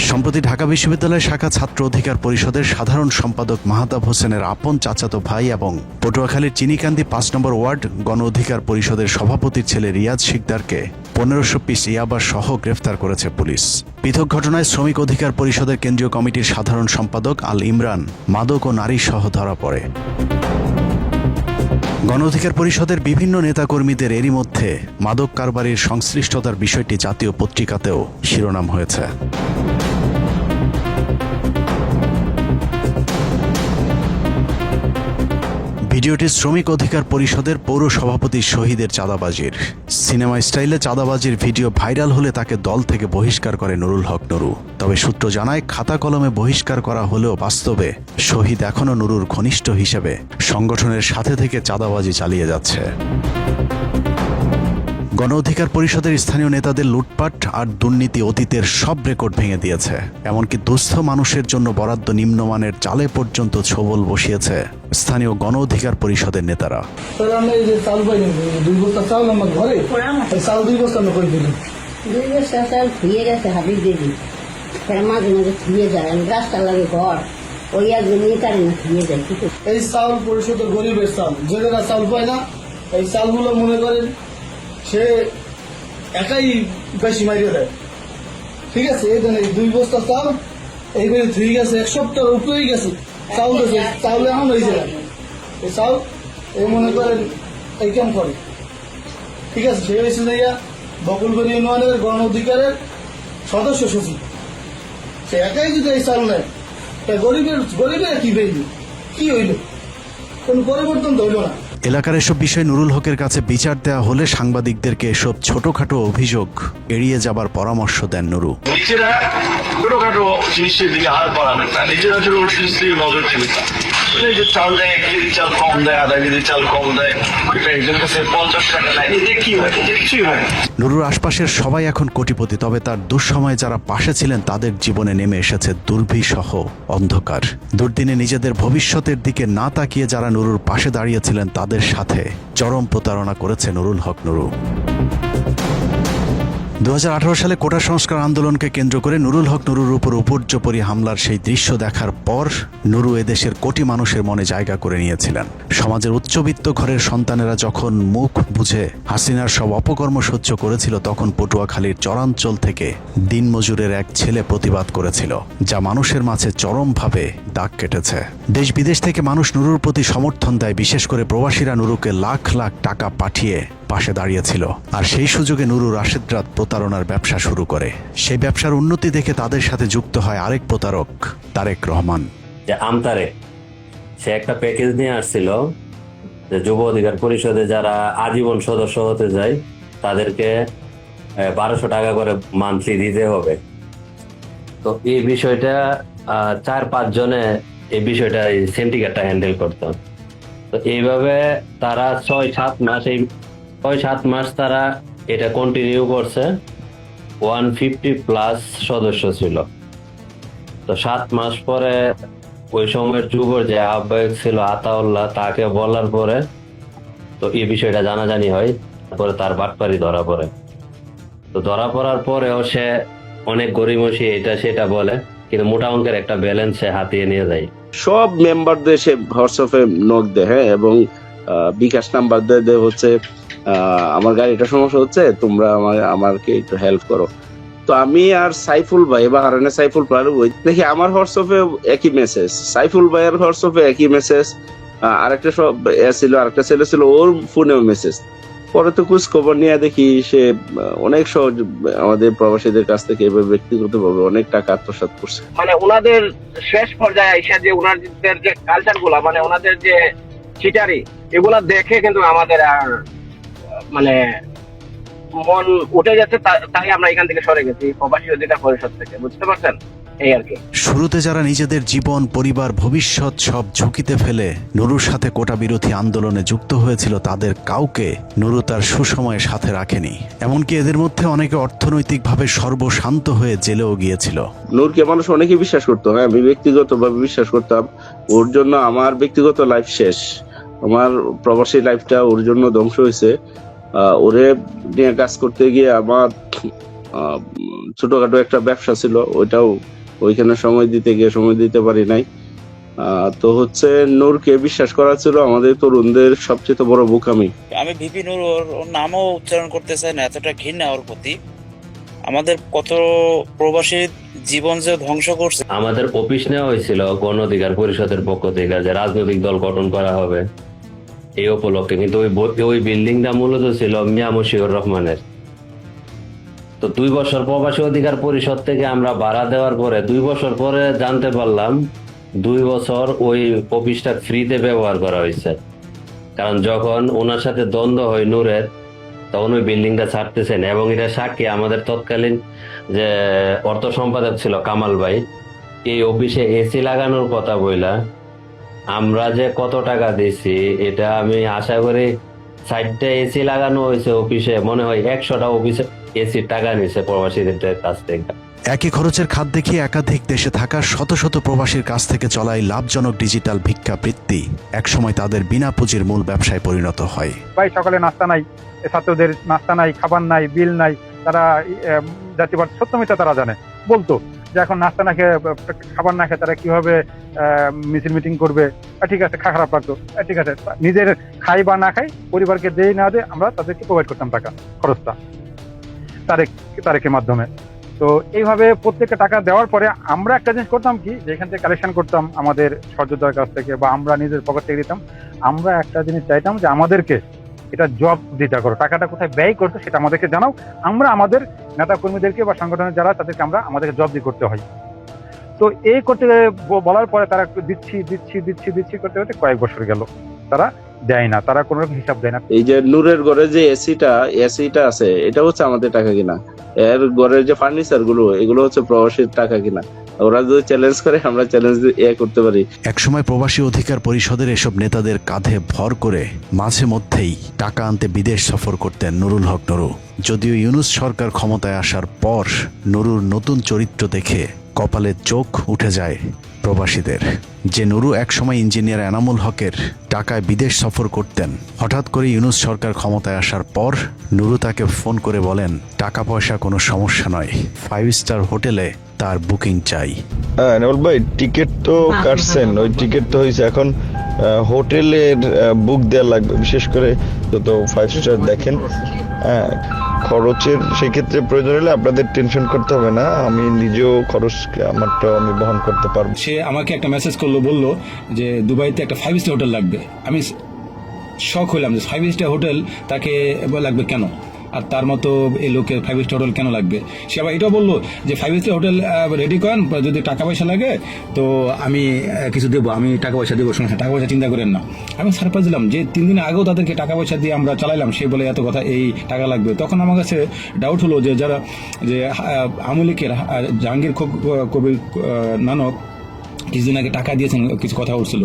সম্প্রতি ঢাকা বিশ্ববিদ্যালয় শাখা ছাত্র অধিকার পরিষদের সাধারণ সম্পাদক মাহতাব হোসেনের আপন চাচাতো ভাই এবং পটুয়াখালীর চিনিকান্দি 5 নম্বর ওয়ার্ড গণ অধিকার পরিষদের সভাপতির ছেলে রিয়াজ শিকদারকে 1500 পিস ইয়াবা সহ গ্রেফতার করেছে পুলিশ। পৃথক ঘটনায় শ্রমিক অধিকার পরিষদের কেন্দ্রীয় কমিটির সাধারণ সম্পাদক আল ইমরান মাদক ও নারী সহ ধরা পড়ে। গণ অধিকার পরিষদের বিভিন্ন নেতাকর্মীদের এরই মধ্যে মাদক কারবারির সংশ্লিষ্টতার বিষয়টি জাতীয় পত্রিকাতেও শিরোনাম হয়েছে। ভিডিওটি শ্রমিক অধিকার পরিষদের পৌর সভাপতি শহীদের চাঁদাবাজির। সিনেমা স্টাইলে চাঁদাবাজির ভিডিও ভাইরাল হলে তাকে দল থেকে বহিষ্কার করে নুরুল হক নুরু। তবে সূত্র জানায়, খাতা কলমে বহিষ্কার করা হলেও বাস্তবে শহীদ এখনো নুরুর ঘনিষ্ঠ হিসেবে সংগঠনের সাথে থেকে চাঁদাবাজি চালিয়ে যাচ্ছে। গণ অধিকার পরিষদের স্থানীয় নেতাদের লুটপাট আর দুর্নীতি অতীতের সব রেকর্ড ভেঙে দিয়েছে। এমনকি দুস্থ মানুষের জন্য বরাদ্দ নিম্নমানের চালে পর্যন্ত ছোবল বসিয়েছে স্থানীয় গণ অধিকার পরিষদের নেতারা। এই চাউল পরিষদের গরিবের চাল, জেলেরা চাউল পায় না। এই চালগুলো মনে করেন সে একাই বেশি মারিয়ে দেয়। ঠিক আছে, এই দেন এই 2 বস্তা চাল এইবারে ধুয়ে গেছে, 1 সপ্তাহের উপরেই গেছে চাউল গেছে, চাউল এখন হয়েছে না। এই চাউল এই মনে করেন এই কাম করে। ঠিক আছে, সে হয়েছে যাইয়া বকুলবাড়ি ইউনিয়নের গণ অধিকারের সদস্য সচিব। সে একাই যদি এই চাল নেয়, গরিবের কি বেরিয়ে কি হইল? কোন পরিবর্তন তো হইল না। এলাকার এসব বিষয়ে নুরুল হকের কাছে বিচার দেওয়া হলে সাংবাদিকদেরকে এসব ছোটখাটো অভিযোগ এড়িয়ে যাবার পরামর্শ দেন নুরু। নিজেরা ছোটখাটো জিনিসের দিকে হাত বাড়াবেন না, নিজেরা ছোট জিনিসের নজর দেবেন না। এই যে চাল দেয়, 1 কেজি চাল কম দেয়, আধা কেজি চাল কম দেয়, একজন কাছে 50 টাকা নেয়, এতে কি হয়? এতে কিছুই হয় না। নুরুর আশপাশের সবাই এখন কোটিপতি, তবে তার দুঃসময়ে যারা পাশে ছিলেন তাদের জীবনে নেমে এসেছে দুর্বিষহ অন্ধকার। দুর্দিনে নিজেদের ভবিষ্যতের দিকে না তাকিয়ে যারা নুরুর পাশে দাঁড়িয়েছিলেন তাদের সাথে চরম প্রতারণা করেছে নুরুল হক নুরু। 2018 সালে কোটা সংস্কার আন্দোলনকে কেন্দ্র করে নুরুল হক নুরুর উপর উপর্যুপরি হামলার সেই দৃশ্য দেখার পর নুরু এদেশের কোটি মানুষের মনে জায়গা করে নিয়েছিলেন। সমাজের উচ্চবিত্ত ঘরের সন্তানেরা যখন মুখ বুঝে হাসিনার সব অপকর্ম সহ্য করেছিল, তখন পটুয়াখালীর চরাঞ্চল থেকে দিনমজুরের এক ছেলে প্রতিবাদ করেছিল, যা মানুষের মাঝে চরমভাবে দাগ কেটেছে। দেশ বিদেশ থেকে মানুষ নুরুর প্রতি সমর্থন দেয়, বিশেষ করে প্রবাসীরা নুরুকে লাখ লাখ টাকা পাঠিয়ে পাশে দাঁড়িয়েছিল। আর সেই সুযোগে নুরু রাশেদ রাত প্রতারণার ব্যবসা শুরু করে। সেই ব্যবসার উন্নতি দেখে তাদের সাথে যুক্ত হয় আরেক প্রতারক, তারেক রহমান। আমতারে সে একটা প্যাকেজ নিয়ে আসছিল যে যুব অধিকার পরিষদে যারা আজীবন সদস্য হতে যায় তাদেরকে 1200 টাকা করে মান্থলি দিতে হবে। তো এই বিষয়টা 4-5 জনে এই বিষয়টা সিন্ডিকেটটা হ্যান্ডেল করতাম। তো এইভাবে তারা 6-7 মাস তারা এটা কন্টিনিউ করছে। 150+ সদস্য ছিল। তো 7 মাস পরে ওই সময়ের যুবর যে আহ্বায়ক ছিল আতাউল্লাহ, তাকে বলার পরে তো এই বিষয়টা জানাজানি হয়। তারপরে তার বাটপারি ধরা পড়ে। তো ধরা পড়ার পরেও সে অনেক গরিমসি এটা সেটা বলে, কিন্তু মোটা অঙ্কের একটা ব্যালেন্স সে হাতিয়ে নিয়ে যায়। সব মেম্বারদের সে হোয়াটসঅ্যাপে নক দেয়, হ্যাঁ, এবং বিকাশ নাম্বার দেয় হচ্ছে আমার গাড়িটা সমস্যা হচ্ছে, তোমরা আমাকে একটু হেল্প করো। তো আমি আর সাইফুল ভাই বা হারানে সাইফুল ভাই দেখি আমার হোয়াটসঅ্যাপে একই মেসেজ, সাইফুল ভাইয়ের হোয়াটসঅ্যাপে একই মেসেজ, আরেকটা সব ছিল, আরেকটা ছেলে ছিল, ওর ফোনেও মেসেজ। পরে তো খোঁজ খবর নিয়ে দেখি সে অনেক সহজ আমাদের প্রবাসীদের কাছ থেকে ব্যক্তিগতভাবে অনেক টাকা আত্মসাৎ করছে। মানে ওনাদের শেষ পর্যায়ে এসে যে ওনাদের যে কালচার গুলা, মানে ওনাদের যে চিটারি, এগুলা দেখে কিন্তু আমাদের আর মানে মন উঠে যাচ্ছে, তাই আমরা এখান থেকে সরে গেছি প্রবাসী অধিকার পরিষদ থেকে, বুঝতে পারছেন? এই আর কি। শুরুতে যারা নিজেদের জীবন, পরিবার, ভবিষ্যৎ সব ঝুঁকিতে ফেলে নুরুর সাথে কোটা বিরোধী আন্দোলনে যুক্ত হয়েছিল, তাদের কাউকে নুরু তার সুসময়ে সাথে রাখেনি। এমনকি এদের মধ্যে অনেকে অর্থনৈতিকভাবে সর্বশান্ত হয়ে জেলেও গিয়েছিল। নূরকে মানুষ অনেকে বিশ্বাস করতো, হ্যাঁ, আমি ব্যক্তিগতভাবে বিশ্বাস করতাম। ওর জন্য আমার ব্যক্তিগত লাইফ শেষ, আমার প্রবাসী লাইফটা ওর জন্য ধ্বংস হয়েছে। ওরে নিয়ে কাজ করতে গিয়ে আমার ছোটখাটো একটা ব্যবসা ছিল, ওইটাও ওইখানে সময় দিতে পারি নাই। তো হচ্ছে নূরকে বিশ্বাস করা ছিল আমাদের তরুণদের সবচেয়ে বড় বোকামি। আমি ভিপি নূর, ওর নামও উচ্চারণ করতে চাই না, এতটা ঘৃণা ওর প্রতি। আমাদের কত প্রবাসী জীবন যে ধ্বংস করছে। আমাদের অফিস নেওয়া হয়েছিল গণ অধিকার পরিষদের পক্ষ থেকে যে রাজনৈতিক দল গঠন করা হবে এই উপলক্ষে, কিন্তু ওই বিল্ডিংটা মূলত ছিল মিয়া মশিউর রহমানের। তো 2 বছর প্রবাসী অধিকার পরিষদ থেকে আমরা ভাড়া দেওয়ার পরে 2 বছর পরে জানতে পারলাম 2 বছর ওই অফিসটা ফ্রিতে ব্যবহার করা হয়েছে। কারণ যখন ওনার সাথে দ্বন্দ্ব হয় নূরের, তখন ওই বিল্ডিংটা ছাড়তেছেন। এবং এটা সাক্ষী আমাদের তৎকালীন যে অর্থ সম্পাদক ছিল কামাল ভাই, এই অফিসে এসি লাগানোর কথা বইলা আমরা যে কত টাকা দিছি এটা আমি আশা করি সাইডটা এসি লাগানো হয়েছে অফিসে, মনে হয় 100টা অফিসে এসির টাকা নিছে প্রবাসীদের কাছ থেকে। একই খরচের খাত দেখিয়ে একাধিক দেশে থাকা শত শত প্রবাসীর কাছ থেকে চলাই লাভজনক ডিজিটাল ভিক্ষাবৃত্তি একসময় তাদের বিনা পুঁজির মূল ব্যবসায় পরিণত হয়। ভাই সকালে নাস্তা নাই, ছাত্রদের নাস্তা নাই, খাবার নাই, বিল নাই, তারা জাতীয়বাদ সত্য মিথ্যা তারা জানে, বলতো যে এখন নাস্তা না খেয়ে খাবার না খেয়ে তারা কিভাবে মিছিল মিটিং করবে। ঠিক আছে, খারাপ লাগতো, ঠিক আছে, নিজের খাই বা না খাই পরিবারকে দেই না দে আমরা তাদেরকে প্রোভাইড করতাম টাকা খরচটা তারেকের মাধ্যমে। তো এইভাবে প্রত্যেকটা টাকা দেওয়ার পরে আমরা একটা জিনিস করতাম কি, যে এখান থেকে কালেকশন করতাম আমাদের সহযোদ্ধার কাছ থেকে বা আমরা নিজের পকেট থেকে দিতাম, আমরা একটা জিনিস চাইতাম যে আমাদেরকে এটা জব দিতে করো, টাকাটা কোথায় ব্যয় করছো সেটা আমাদেরকে জানাও, আমরা আমাদের নেতা কর্মীদেরকে বা সংগঠনের যারা তাদেরকে আমরা আমাদেরকে জব দিয়ে করতে হয়। তো এই করতে বলার পরে তারা একটু দিচ্ছি করতে করতে কয়েক বছর গেল, তারা দেয় না, তারা কোনো রকম হিসাব দেয় না। এই যে নূরের ঘরে যে এসিটা আছে, এটা হচ্ছে আমাদের টাকা কিনা, এর ঘরের যে ফার্নিচার গুলো এগুলো হচ্ছে প্রবাসীর টাকা কিনা। ওরা যদি চ্যালেঞ্জ করে আমরা চ্যালেঞ্জ করতে পারি। একসময় প্রবাসী অধিকার পরিষদের এসব নেতাদের কাঁধে ভর করে মাঝে মধ্যেই টাকা আনতে বিদেশ সফর করতেন নুরুল হক নুরু। যদিও ইউনূস সরকার ক্ষমতায় আসার পর নুরুর নতুন চরিত্র দেখে কপালে চোখ উঠে যায় প্রবাসীদের। যে নুরু একসময় ইঞ্জিনিয়ার এনামুল হকের টাকায় বিদেশ সফর করতেন, হঠাৎ করে ইউনূস সরকার ক্ষমতায় আসার পর নুরু তাকে ফোন করে বলেন টাকা পয়সা কোনো সমস্যা নয়, 5 স্টার হোটেলে তার বুকিং চাই। হ্যাঁ এনামুল ভাই, টিকিট তো কাটছেন, ওই টিকিট তো হয়েছে, এখন হোটেলের বুক দেওয়া লাগবে, বিশেষ করে যত 5 স্টার দেখেন। হ্যাঁ, খরচের সেক্ষেত্রে প্রয়োজন হলে আপনাদের টেনশন করতে হবে না, আমি নিজেও খরচ আমারটা আমি বহন করতে পারবো। সে আমাকে একটা মেসেজ করলো, বললো যে দুবাইতে একটা 5 স্টার হোটেল লাগবে। আমি শখ হইলাম যে 5 স্টার হোটেল তাকে লাগবে কেন, আর তার মতো এই লোকের 5 স্টার হোটেল কেন লাগবে। সে আবার এটাও বললো যে 5 স্টার হোটেল রেডি করেন, যদি টাকা পয়সা লাগে তো আমি কিছু দেবো, আমি টাকা পয়সা দেবো, শুনে টাকা পয়সা চিন্তা করেন না। আমি সারপ্রাইজ দিলাম যে 3 দিন আগেও তাদেরকে টাকা পয়সা দিয়ে আমরা চালাইলাম, সে বলে এত কথা, এই টাকা লাগবে। তখন আমার কাছে ডাউট হলো যে যারা যে আওয়ামী লীগের জাহাঙ্গীর কবির নানক কিছুদিন আগে টাকা দিয়েছেন, কিছু কথা উঠছিল,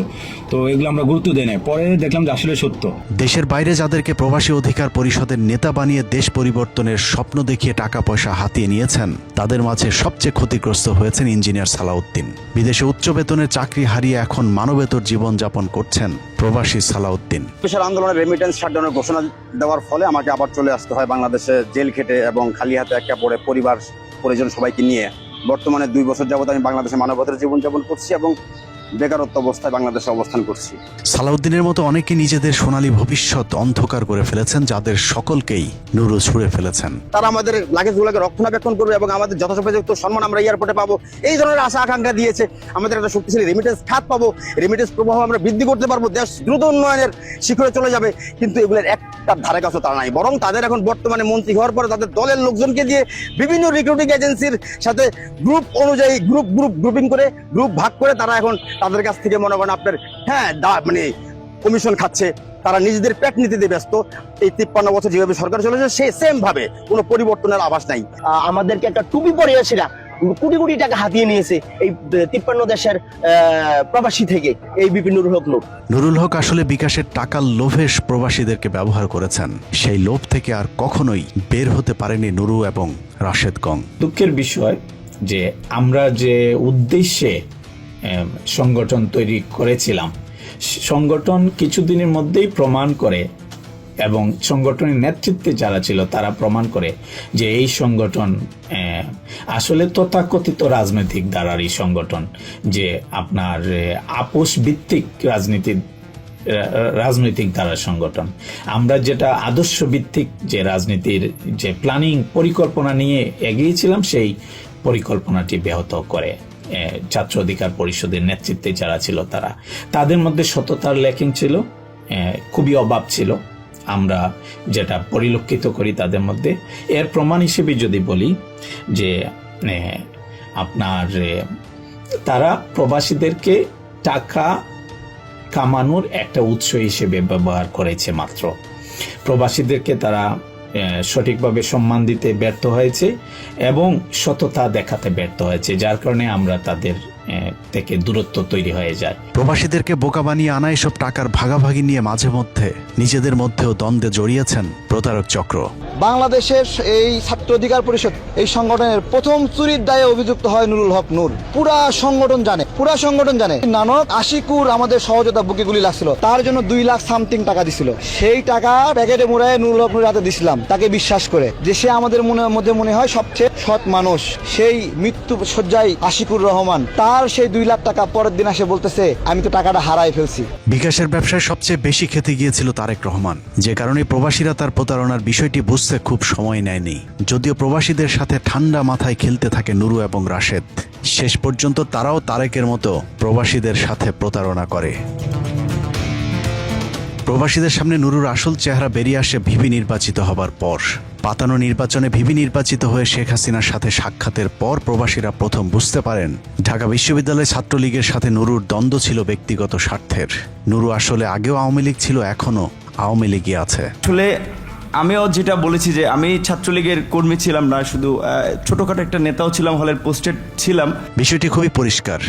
তো এগুলো আমরা গুরুত্ব দেই না। পরে দেখলাম যে আসলে সত্য। দেশের বাইরে যাদেরকে প্রবাসী অধিকার পরিষদের নেতা বানিয়ে দেশ পরিবর্তনের স্বপ্ন দেখিয়ে টাকা পয়সা হাতিয়ে নিয়েছেন, তাদের মাঝে সবচেয়ে ক্ষতিগ্রস্ত হয়েছেন ইঞ্জিনিয়ার সালাউদ্দিন। বিদেশে উচ্চ বেতনের চাকরি হারিয়ে এখন মানবেতর জীবনযাপন করছেন প্রবাসী সালাউদ্দিন। দেশের আন্দোলনের রেমিটেন্স শাটডাউনের ঘোষণা দেওয়ার ফলে আমাকে আবার চলে আসতে হয় বাংলাদেশে, জেল খেটে এবং খালি হাতে একা পড়ে পরিবার পরিজন সবাইকে নিয়ে। বর্তমানে 2 বছর যাবত আমি বাংলাদেশে মানবতার জীবনযাপন করছি এবং বেকারত্ব অবস্থায় বাংলাদেশে অবস্থান করছি। সালাউদ্দিনের মতো অনেকে নিজেদের সোনালী ভবিষ্যৎ অন্ধকার করে ফেলেছেন, যাদের সকলকেই নুরু ছুঁড়ে ফেলেছেন। তারা আমাদের লাগেজগুলোকে রক্ষণাবেক্ষণ করবে এবং আমাদের যথাযথ সম্মান আমরা এয়ারপোর্টে পাবো, এই ধরনের আশা আকাঙ্ক্ষা দিয়েছে। আমাদের একটা শক্তিশালী রেমিটেন্স খাত পাবো, রেমিটেন্স প্রবাহ আমরা বৃদ্ধি করতে পারবো, দেশ দ্রুত উন্নয়নের শিখরে চলে যাবে। কিন্তু এগুলোর একটা ধারে কাছে তারা নাই, বরং তাদের এখন বর্তমানে মন্ত্রী হওয়ার পরে তাদের দলের লোকজনকে দিয়ে বিভিন্ন রিক্রুটিং এজেন্সির সাথে গ্রুপ অনুযায়ী গ্রুপিং করে গ্রুপ ভাগ করে তারা এখন তাদের কাছ থেকে মনে করেন আপনার মানে কমিশন খাচ্ছে। তারা নিজেদের পেট নীতিতে ব্যস্ত। এই 53 বছর যেভাবে সরকার চলেছে সে সেম ভাবে কোনো পরিবর্তনের আভাস নাই। আমাদেরকে একটা টুপি পরিয়েছিলা কোটি কোটি টাকা হাতিয়ে নিয়েছে এই 53 দেশের প্রবাসী থেকে এই বিপিন নুরুল হক। নুরুল হক আসলে বিকাশের টাকার লোভে প্রবাসীদেরকে ব্যবহার করেছেন। সেই লোভ থেকে আর কখনোই বের হতে পারেনি নুরু এবং রাশেদ গং। দুঃখের বিষয় যে আমরা যে উদ্দেশ্যে সংগঠন তৈরি করেছিলাম, সংগঠন কিছুদিনের মধ্যেই প্রমাণ করে এবং সংগঠনের নেতৃত্বে যারা ছিল তারা প্রমাণ করে যে এই সংগঠন আসলে তথাকথিত রাজনৈতিক ধারারই সংগঠন, যে আপনার আপোষ ভিত্তিক রাজনৈতিক ধারার সংগঠন। আমরা যেটা আদর্শ ভিত্তিক যে রাজনীতির যে প্ল্যানিং পরিকল্পনা নিয়ে এগিয়েছিলাম, সেই পরিকল্পনাটি ব্যাহত করে ছাত্র অধিকার পরিষদের নেতৃত্বে যারা ছিল তারা। তাদের মধ্যে সততার ল্যাকিং ছিল, খুবই অভাব ছিল, আমরা যেটা পরিলক্ষিত করি তাদের মধ্যে। এর প্রমাণ হিসেবে যদি বলি যে আপনার তারা প্রবাসীদেরকে টাকা কামানোর একটা উৎস হিসেবে ব্যবহার করেছে মাত্র। প্রবাসীদেরকে তারা সঠিকভাবে সম্মান দিতে ব্যর্থ হয়েছে এবং সততা দেখাতে ব্যর্থ হয়েছে, যার কারণে আমরা তাদের থেকে দূরত্ব তৈরি হয়ে যায়। প্রবাসীদেরকে বোকা বানিয়ে আনা এসব টাকার ভাগাভাগি নিয়ে মাঝে মধ্যে নিজেদের মধ্যেও দ্বন্দ্বে জড়িয়েছেন প্রতারক চক্র। বাংলাদেশের এই ছাত্র অধিকার পরিষদ এই সংগঠনের প্রথম চুরির দায়ে অভিযুক্ত হয় নুরুল হক নূর। পুরা সংগঠন জানে নানক আশিকুর আমাদের সহযোগিতা বুকে গুলি লাগছিল, তার জন্য 2 লাখ সামথিং টাকা দিছিল। সেই টাকা প্যাকেটে মুড়ায় নুরুল হক নূরের হাতে দিছিলাম, তাকে বিশ্বাস করে যে সে আমাদের মনে হয় সবচেয়ে সৎ মানুষ। সেই মৃত্যু শয্যায় আশিকুর রহমান, তার সেই 2 লাখ টাকা পরের দিন এসে বলতেছে আমি তো টাকাটা হারাই ফেলছি। বিকাশের ব্যবসায় সবচেয়ে বেশি খেতে গিয়েছিল তারেক রহমান, যে কারণে প্রবাসীরা তার প্রতারণার বিষয়টি বুঝতে খুব সময় নেয়নি। যদিও প্রবাসীদের সাথে ঠান্ডা মাথায় খেলতে থাকে নুরু এবং রাশেদ, শেষ পর্যন্ত তারাও তারেকের মতো প্রবাসীদের সাথে প্রতারণা করে। প্রবাসীদের সামনে নুরুর আসল চেহারা বেরিয়ে আসে ভিপি নির্বাচিত হবার পর। পাতানো নির্বাচনে ভিপি নির্বাচিত হয়ে শেখ হাসিনার সাথে সাক্ষাতের পর প্রবাসীরা প্রথম বুঝতে পারেন ঢাকা বিশ্ববিদ্যালয় ছাত্রলীগের সাথে নুরুর দ্বন্দ্ব ছিল ব্যক্তিগত স্বার্থের। নুরু আসলে আগেও আওয়ামী লীগ ছিল, এখনো আওয়ামী লীগই আছে। আসলে আমিও যেটা বলেছি যে আমি ছাত্রলীগের কর্মী ছিলাম না, শুধু ছোটখাটো একটা নেতাও ছিলাম, হলের পোস্টেড ছিলাম। বিষয়টি খুবই পরিষ্কার।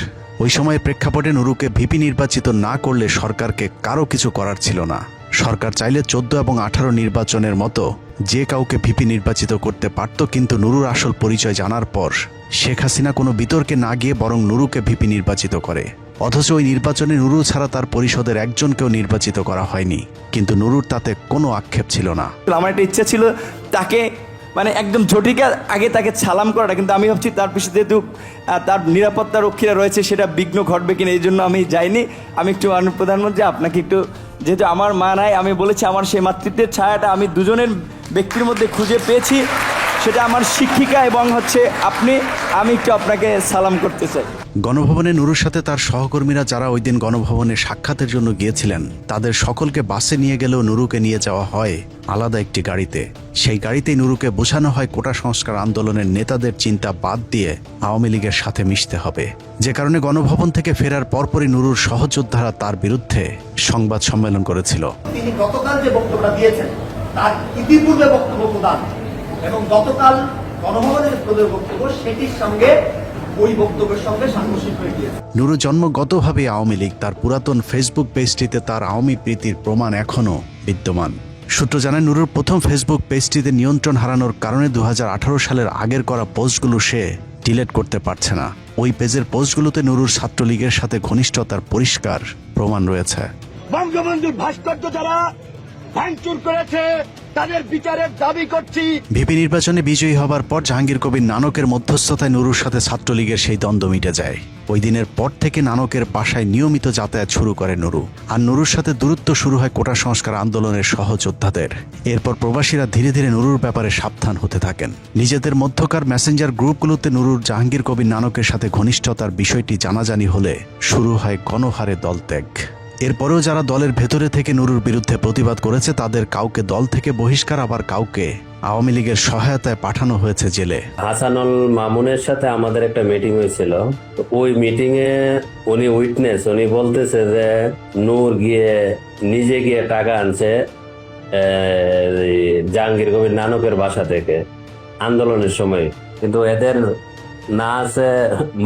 ওই সময়ের প্রেক্ষাপটে নুরুকে ভিপি নির্বাচিত না করলে সরকারকে কারো কিছু করার ছিল না। সরকার চাইলে 14 এবং 18 নির্বাচনের মতো যে কাউকে ভিপি নির্বাচিত করতে পারত, কিন্তু নুরুর আসল পরিচয় জানার পর শেখ হাসিনা কোনো বিতর্কে না গিয়ে বরং নুরুকে ভিপি নির্বাচিত করে। অথচ ওই নির্বাচনে নুরু ছাড়া তার পরিষদের একজনকেও নির্বাচিত করা হয়নি, কিন্তু নুরুর তাতে কোনো আক্ষেপ ছিল না। আমার একটা ইচ্ছা ছিল তাকে একদম ঝটিকা আগে তাকে সালাম করাটা, কিন্তু আমি ভাবছি তার পিছনে যেহেতু তার নিরাপত্তা রক্ষীরা রয়েছে সেটা বিঘ্ন ঘটবে কিনা, এই জন্য আমি যাইনি। আমি একটু প্রধানমন্ত্রী আপনাকে একটু, যেহেতু আমার মা নাই, আমি বলেছি আমার সেই মাতৃত্বের ছায়াটা আমি দুজনের ব্যক্তির মধ্যে খুঁজে পেয়েছি, সেটা আমার শিক্ষিকা এবং আপনি, আমি একটু আপনাকে সালাম করতে চাই। গণভবনে নুরুর সাথে তার সহকর্মীরা যারা ওই দিন গণভবনে সাক্ষাতের জন্য গিয়েছিলেন, তাদের সকলকে বাসে নিয়ে গেলেও নুরুকে নিয়ে যাওয়া হয় আলাদা একটি গাড়িতে। সেই গাড়িতেই নুরুকে বোঝানো হয় কোটা সংস্কার আন্দোলনের নেতাদের চিন্তা বাদ দিয়ে আওয়ামী লীগের সাথে মিশতে হবে। যে কারণে গণভবন থেকে ফেরার পরপরই নুরুর সহযোদ্ধারা তার বিরুদ্ধে সংবাদ সম্মেলন করেছিল। তিনি গতকাল যে বক্তব্যটা দিয়েছেন তার ইতিপূর্বে বক্তব্য প্রদান এবং গতকাল গণভবনের বক্তব্য সেটির সঙ্গে ওই বক্তব্যের সঙ্গে সাংঘর্ষিক হয়ে গিয়েছে। নুরু জন্মগতভাবে আওয়ামী লীগ, তার পুরাতন ফেসবুক পেজটিতে তার আওয়ামী প্রীতির প্রমাণ এখনও বিদ্যমান। সূত্র জানায় নুরুর প্রথম ফেসবুক পেজটিতে নিয়ন্ত্রণ হারানোর কারণে 2018 সালের আগের করা পোস্টগুলো সে ডিলিট করতে পারছে না। ওই পেজের পোস্টগুলোতে নুরুর ছাত্রলীগের সাথে ঘনিষ্ঠতার পরিষ্কার প্রমাণ রয়েছে। বঙ্গবন্ধুর ভাস্কর্য যারা ভাঙচুর করেছে তাদের বিচারের দাবি করছি। ভিপি নির্বাচনে বিজয়ী হবার পর জাহাঙ্গীর কবির নানকের মধ্যস্থতায় নুরুর সাথে ছাত্রলীগের সেই দ্বন্দ্ব মিটে যায়। ওই দিনের পর থেকে নানকের বাসায় নিয়মিত যাতায়াত শুরু করে নুরু, আর নুরুর সাথে দূরত্ব শুরু হয় কোটা সংস্কার আন্দোলনের সহযোদ্ধাদের। এরপর প্রবাসীরা ধীরে ধীরে নুরুর ব্যাপারে সাবধান হতে থাকেন। নিজেদের মধ্যকার মেসেঞ্জার গ্রুপগুলোতে নুরুর জাহাঙ্গীর কবির নানকের সাথে ঘনিষ্ঠতার বিষয়টি জানাজানি হলে শুরু হয় গণহারে দলত্যাগ। এরপরেও যারা দলের ভেতরে থেকে নুরুর বিরুদ্ধে প্রতিবাদ করেছে, তাদের কাউকে দল থেকে বহিষ্কার, আবার কাউকে আওয়ামী লীগের সহায়তায় পাঠানো হয়েছে জেলে। হাসানুল মামুনের সাথে আমাদের একটা মিটিং হয়েছিল। ওই মিটিং এ উনি উইটনেস, উনি বলতেছে যে নূর নিজে গিয়ে টাকা আনছে জাহাঙ্গীর কবির নানকের বাসা থেকে আন্দোলনের সময়, কিন্তু এদের না আছে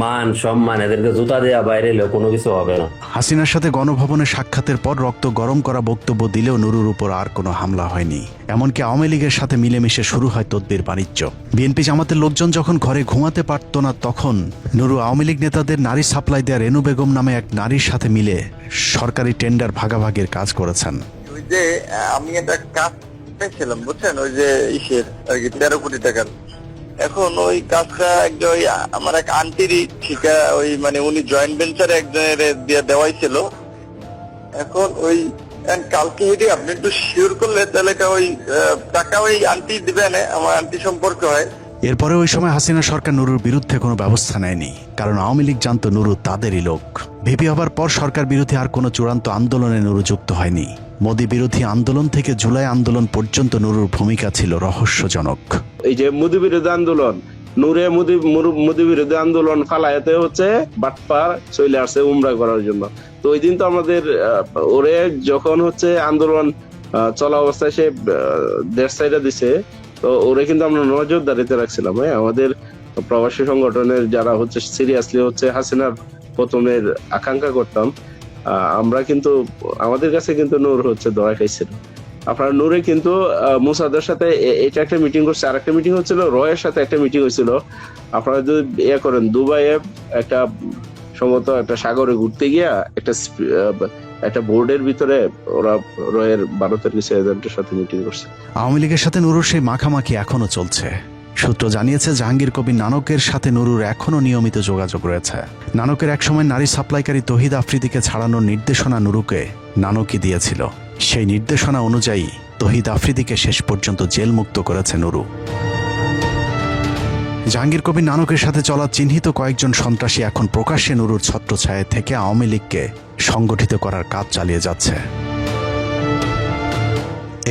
মান সম্মান, এদেরকে জুতা দেওয়া বাইরে এলেও কোনো কিছু হবে না। হাসিনার সাথে গণভবনে সাক্ষাতের পর রক্ত গরম করা বক্তব্য দিলেও নুরুর উপর আর কোনো হামলা হয়নি। এমনকি আওয়ামী লীগের সাথে মিলেমিশে শুরু হয় তদবির বাণিজ্য। বিএনপি জামাতের লোকজন যখন ঘরে ঘুমাতে পারত না, তখন নুরু আওয়ামী লীগ নেতাদের নারী সাপ্লাই দেয়া রেনু বেগম নামে এক নারীর সাথে মিলে সরকারি টেন্ডার ভাগাভাগির কাজ করেছেন। ওই যে আমি একটা কাজ পেয়েছিলাম বুঝছেন, ওই যে ইসের আর কি 13 কোটি টাকার। এখন ওই কাজটা আমার এক আন্টিরই ঠিকা, ওই উনি জয়েন্ট ভেঞ্চারে একজনের দিয়ে দেওয়াই ছিল। এখন ওই কালকে হেঁটে আপনি একটু শিওর করলে তাহলে ওই টাকা ওই আন্টি দিবেন, আমার আন্টি সম্পর্ক হয়। এরপরে ওই সময় হাসিনা সরকার নুরুর বিরুদ্ধে কোনো ব্যবস্থা নেয়নি, কারণ আওয়ামী লীগ জানতো নুরু তাদেরই লোক। ভিপি হবার পর সরকার বিরোধী আর কোনো চূড়ান্ত আন্দোলনে নুরু যুক্ত হয়নি। মোদি বিরোধী আন্দোলন থেকে জুলাই আন্দোলন পর্যন্ত নুরুর ভূমিকা ছিল রহস্যজনক। এই যে মোদি বিরোধী আন্দোলন, নূরে মোদি বিরোধী আন্দোলন ফালায়াতে বাটপার চলে আসছে উমরা করার জন্য। তো ওই দিন তো আমাদের ওরে যখন আন্দোলন চলা অবস্থায় সে দেশ সাইডে দিছে, তো ওরে কিন্তু আমরা নজরদারিতে রাখছিলাম। আমাদের প্রবাসী সংগঠনের যারা সিরিয়াসলি হাসিনার পতনের আকাঙ্ক্ষা করতাম, আমরা কিন্তু আমাদের কাছে কিন্তু নূর হচ্ছে ধরা খাইছিল। আপনার নূরে কিন্তু মুসাদের সাথে এটা একটা মিটিং করছে, আর একটা মিটিং হচ্ছিল রয়ের সাথে একটা মিটিং হয়েছিল। আপনারা যদি করেন দুবাইয়ে একটা সম্ভবত একটা সাগরে ঘুরতে গিয়া একটা বোর্ডের ভিতরে ওরা রয়ের ভারতের কিছু এজেন্টের সাথে মিটিং করছে। আওয়ামী লীগের সাথে নুরুর সেই মাখামাখি এখনো চলছে। সূত্র জানিয়েছে জাহাঙ্গীর কবির নানকের সাথে নুরুর এখনো নিয়মিত যোগাযোগ রয়েছে। নানকের একসময় নারী সাপ্লাইকারী তহিদ আফ্রিদিকে ছাড়ানোর নির্দেশনা নুরুকে নানকই দিয়েছিল। সেই নির্দেশনা অনুযায়ী তহিদ আফ্রিদিকে শেষ পর্যন্ত জেল মুক্ত করেছে নুরু। জাহাঙ্গীর কবির নানকের সাথে চলা চিহ্নিত কয়েকজন সন্ত্রাসী এখন প্রকাশ্যে নুরুর ছত্রছায়া থেকে আওয়ামী লীগকে সংগঠিত করার কাজ চালিয়ে যাচ্ছে।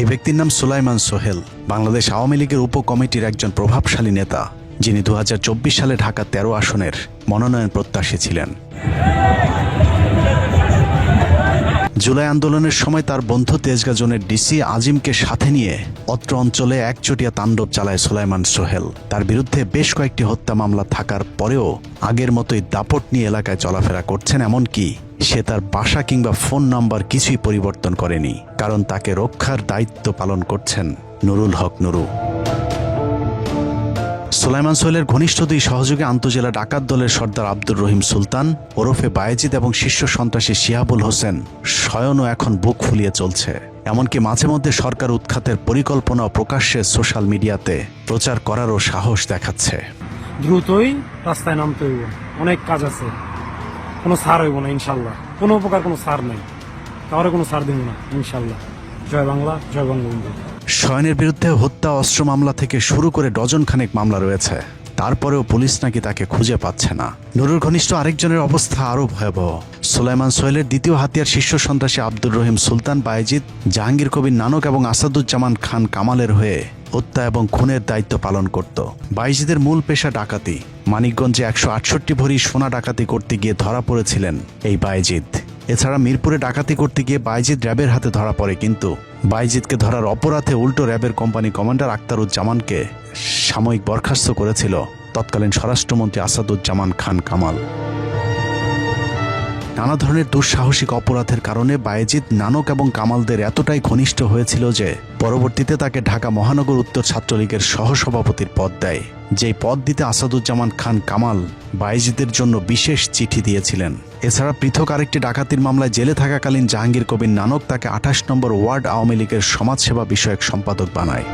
এই ব্যক্তির নাম সুলাইমান সোহেল, বাংলাদেশ আওয়ামী লীগের উপকমিটির একজন প্রভাবশালী নেতা, যিনি 2024 সালে ঢাকা 13 আসনের মনোনয়ন প্রত্যাশী ছিলেন। জুলাই আন্দোলনের সময় তার বন্ধু তেজগাঁ জোনের ডিসি আজিমকে সাথে নিয়ে অত্র অঞ্চলে একচটিয়া তাণ্ডব চালায় সুলাইমান সোহেল। তার বিরুদ্ধে বেশ কয়েকটি হত্যা মামলা থাকার পরেও আগের মতোই দাপট নিয়ে এলাকায় চলাফেরা করছেন। এমনকি সে তার বাসা কিংবা ফোন নাম্বার কিছুই পরিবর্তন করেনি, কারণ তাকে রক্ষার দায়িত্ব পালন করছেন নুরুল হক নুরু। সুলাইমান সোহেলের ঘনিষ্ঠ দুই সহযোগী আন্তজেলা ডাকাত দলের সর্দার আব্দুর রহিম সুলতান ওরফে বায়েজিদ এবং শীর্ষ সন্ত্রাসী শিহাবুল হোসেন স্বয়নও এখন বুক ফুলিয়ে চলছে। এমনকি মাঝে মধ্যে সরকার উৎখাতের পরিকল্পনা প্রকাশ্যে সোশ্যাল মিডিয়াতে প্রচার করারও সাহস দেখাচ্ছে। দ্রুতই রাস্তায় নামতে হইব, অনেক কাজ আছে, কোনো ছাড় হইব না ইনশাল্লাহ, কোনো প্রকার কোনো ছাড় নাই, কারো কোনো ছাড় দিব না ইনশাল্লাহ। জয় বাংলা, জয় বঙ্গবন্ধু। স্বয়নের বিরুদ্ধে হত্যা, অস্ত্র মামলা থেকে শুরু করে ডজন খানেক মামলা রয়েছে, তারপরেও পুলিশ নাকি তাকে খুঁজে পাচ্ছে না। নুরুর ঘনিষ্ঠ আরেকজনের অবস্থা আরও ভয়াবহ। সুলাইমান সোহেলের দ্বিতীয় হাতিয়ার শীর্ষ সন্ত্রাসী আব্দুর রহিম সুলতান বায়েজিদ জাহাঙ্গীর কবির নানক এবং আসাদুজ্জামান খান কামালের হয়ে হত্যা এবং খুনের দায়িত্ব পালন করত। বায়েজিদের মূল পেশা ডাকাতি। মানিকগঞ্জে 168 ভরি সোনা ডাকাতি করতে গিয়ে ধরা পড়েছিলেন এই বায়েজিদ। এছাড়া মিরপুরে ডাকাতি করতে গিয়ে বায়েজিদ র্যাবের হাতে ধরা পড়ে, কিন্তু বায়েজিদকে ধরার অপরাধে উল্টো র্যাবের কোম্পানি কমান্ডার আক্তারুজ্জামানকে সাময়িক বরখাস্ত করেছিল তৎকালীন স্বরাষ্ট্রমন্ত্রী আসাদুজ্জামান খান কামাল। নানা ধরনের দুঃসাহসিক অপরাধের কারণে বায়েজিদ নানক এবং কামালদের এতটাই ঘনিষ্ঠ হয়েছিল যে পরবর্তীতে তাকে ঢাকা মহানগর উত্তর ছাত্রলীগের সহসভাপতির পদ দেয়। যেই পদ দিতে আসাদুজ্জামান খান কামাল বায়েজিদের জন্য বিশেষ চিঠি দিয়েছিলেন। এছাড়া পৃথক আরেকটি ডাকাতির মামলায় জেলে থাকাকালীন জাহাঙ্গীর কবির নানক তাকে 28 নম্বর ওয়ার্ড আওয়ামী লীগের সমাজসেবা বিষয়ক সম্পাদক বানায়।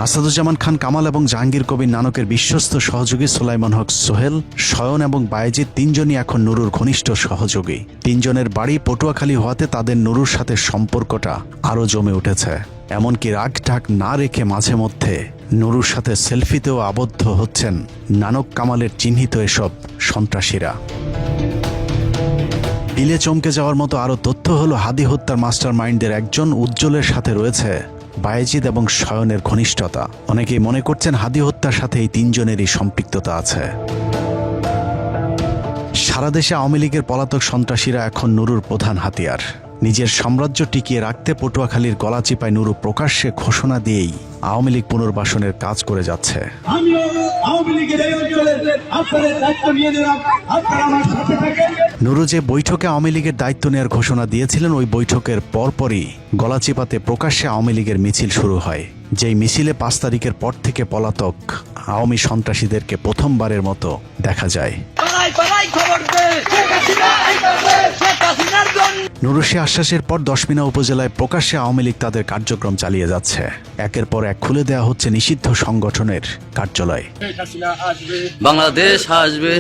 আসাদুজ্জামান খান কামাল এবং জাহাঙ্গীর কবির নানকের বিশ্বস্ত সহযোগী সুলাইমান হক সোহেল, স্বয়ন এবং বায়েজিদ তিনজনই এখন নুরুর ঘনিষ্ঠ সহযোগী। তিনজনের বাড়ি পটুয়াখালী হওয়াতে তাদের নুরুর সাথে সম্পর্কটা আরও জমে উঠেছে। এমনকি রাগ ঢাক না রেখে মাঝে মধ্যে নুরুর সাথে সেলফিতেও আবদ্ধ হচ্ছেন নানক কামালের চিহ্নিত এসব সন্ত্রাসীরা। দিলে চমকে যাওয়ার মতো আরও তথ্য হলো হাদি হত্যার মাস্টার মাইন্ডের একজন উজ্জ্বলের সাথে রয়েছে বায়েজিদ এবং স্বয়নের ঘনিষ্ঠতা। অনেকেই মনে করছেন হাদি হত্যার সাথে এই তিনজনেরই সম্পৃক্ততা আছে। সারা দেশে আওয়ামী লীগের পলাতক সন্ত্রাসীরা এখন নুরুর প্রধান হাতিয়ার। নিজের সাম্রাজ্য টিকিয়ে রাখতে পটুয়াখালীর গলাচিপায় নুরু প্রকাশ্যে ঘোষণা দিয়েই আওয়ামী লীগ পুনর্বাসনের কাজ করে যাচ্ছে। নুরু যে বৈঠকে আওয়ামী লীগের দায়িত্ব নেওয়ার ঘোষণা দিয়েছিলেন, ওই বৈঠকের পরপরই গলাচিপাতে প্রকাশ্যে আওয়ামী লীগের মিছিল শুরু হয়। যেই মিছিলে 5 তারিখের পর থেকে পলাতক আওয়ামী সন্ত্রাসীদেরকে প্রথমবারের মতো দেখা যায়। নুরুশি আশ্বাসের পর 10 মিনা উপজেলায় প্রকাশ্যে আওয়ামী লীগ তাদের কার্যক্রম চালিয়ে যাচ্ছে। একের পর এক খুলে দেওয়া হচ্ছে নিষিদ্ধ সংগঠনের কার্যালয়। বাংলাদেশ আসবে,